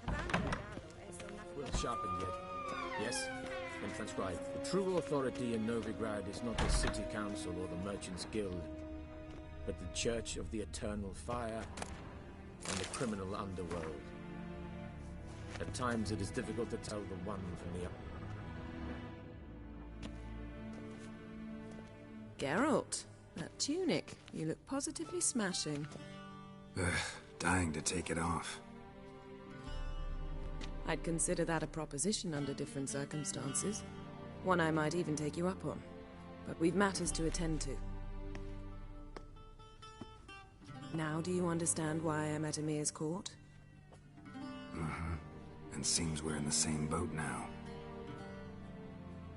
Well sharpened yet. Yes? Then transcribe. The true authority in Novigrad is not the city council or the merchants' guild, but the Church of the Eternal Fire and the criminal underworld. At times it is difficult to tell the one from the other. Geralt, that tunic. You look positively smashing. Ugh, dying to take it off. I'd consider that a proposition under different circumstances. One I might even take you up on. But we've matters to attend to. Now do you understand why I'm at Emir's court? Mm-hmm. And seems we're in the same boat now.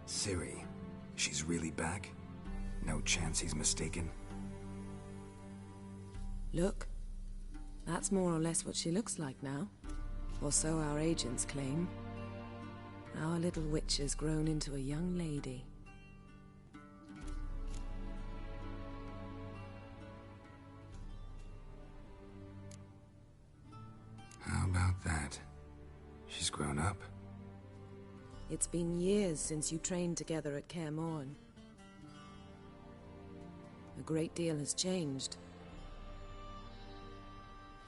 Ciri, she's really back? No chance he's mistaken? Look. That's more or less what she looks like now. Or so our agents claim. Our little witch has grown into a young lady. How about that? She's grown up. It's been years since you trained together at Kaer Morhen. A great deal has changed.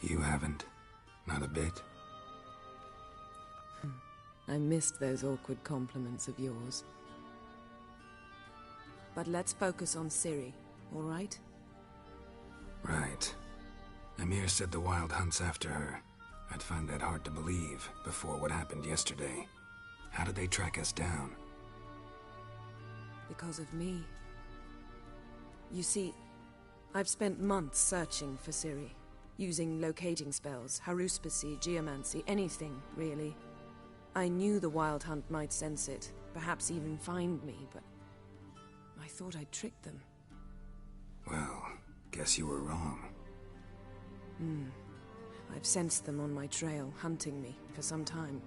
You haven't. Not a bit. I missed those awkward compliments of yours. But let's focus on Ciri, all right? Right. Emir said the Wild Hunt's after her. I'd find that hard to believe before what happened yesterday. How did they track us down? Because of me. You see, I've spent months searching for Ciri, using locating spells, haruspicy, geomancy, anything, really. I knew the Wild Hunt might sense it, perhaps even find me, but I thought I'd tricked them. Well, guess you were wrong. I've sensed them on my trail, hunting me, for some time.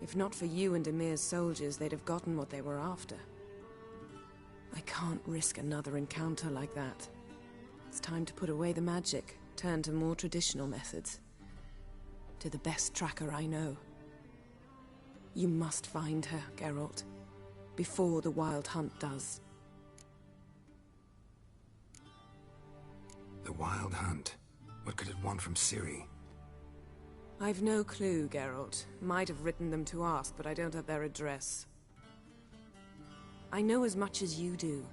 If not for you and Emir's soldiers, they'd have gotten what they were after. I can't risk another encounter like that. It's time to put away the magic, turn to more traditional methods. To the best tracker I know. You must find her, Geralt. Before the Wild Hunt does. The Wild Hunt? What could it want from Ciri? I've no clue, Geralt. Might have written them to ask, but I don't have their address. I know as much as you do.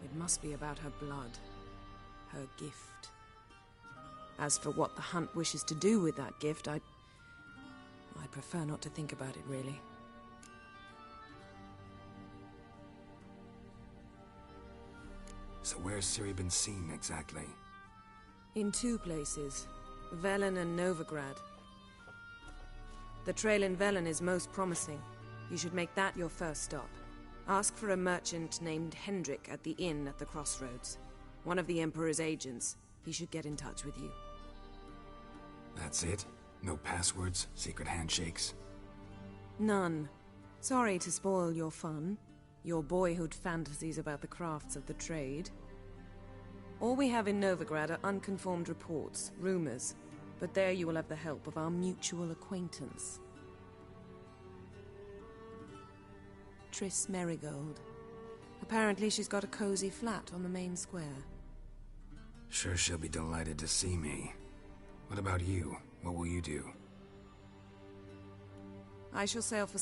It must be about her blood. Her gift. As for what the Hunt wishes to do with that gift, I prefer not to think about it, really. So where's Ciri been seen, exactly? In two places. Velen and Novigrad. The trail in Velen is most promising. You should make that your first stop. Ask for a merchant named Hendrik at the inn at the crossroads. One of the Emperor's agents. He should get in touch with you. That's it? No passwords? Secret handshakes? None. Sorry to spoil your fun. Your boyhood fantasies about the crafts of the trade. All we have in Novigrad are unconfirmed reports, rumors. But there you will have the help of our mutual acquaintance. Triss Merigold. Apparently she's got a cozy flat on the main square. Sure she'll be delighted to see me. What about you? What will you do? I shall sail for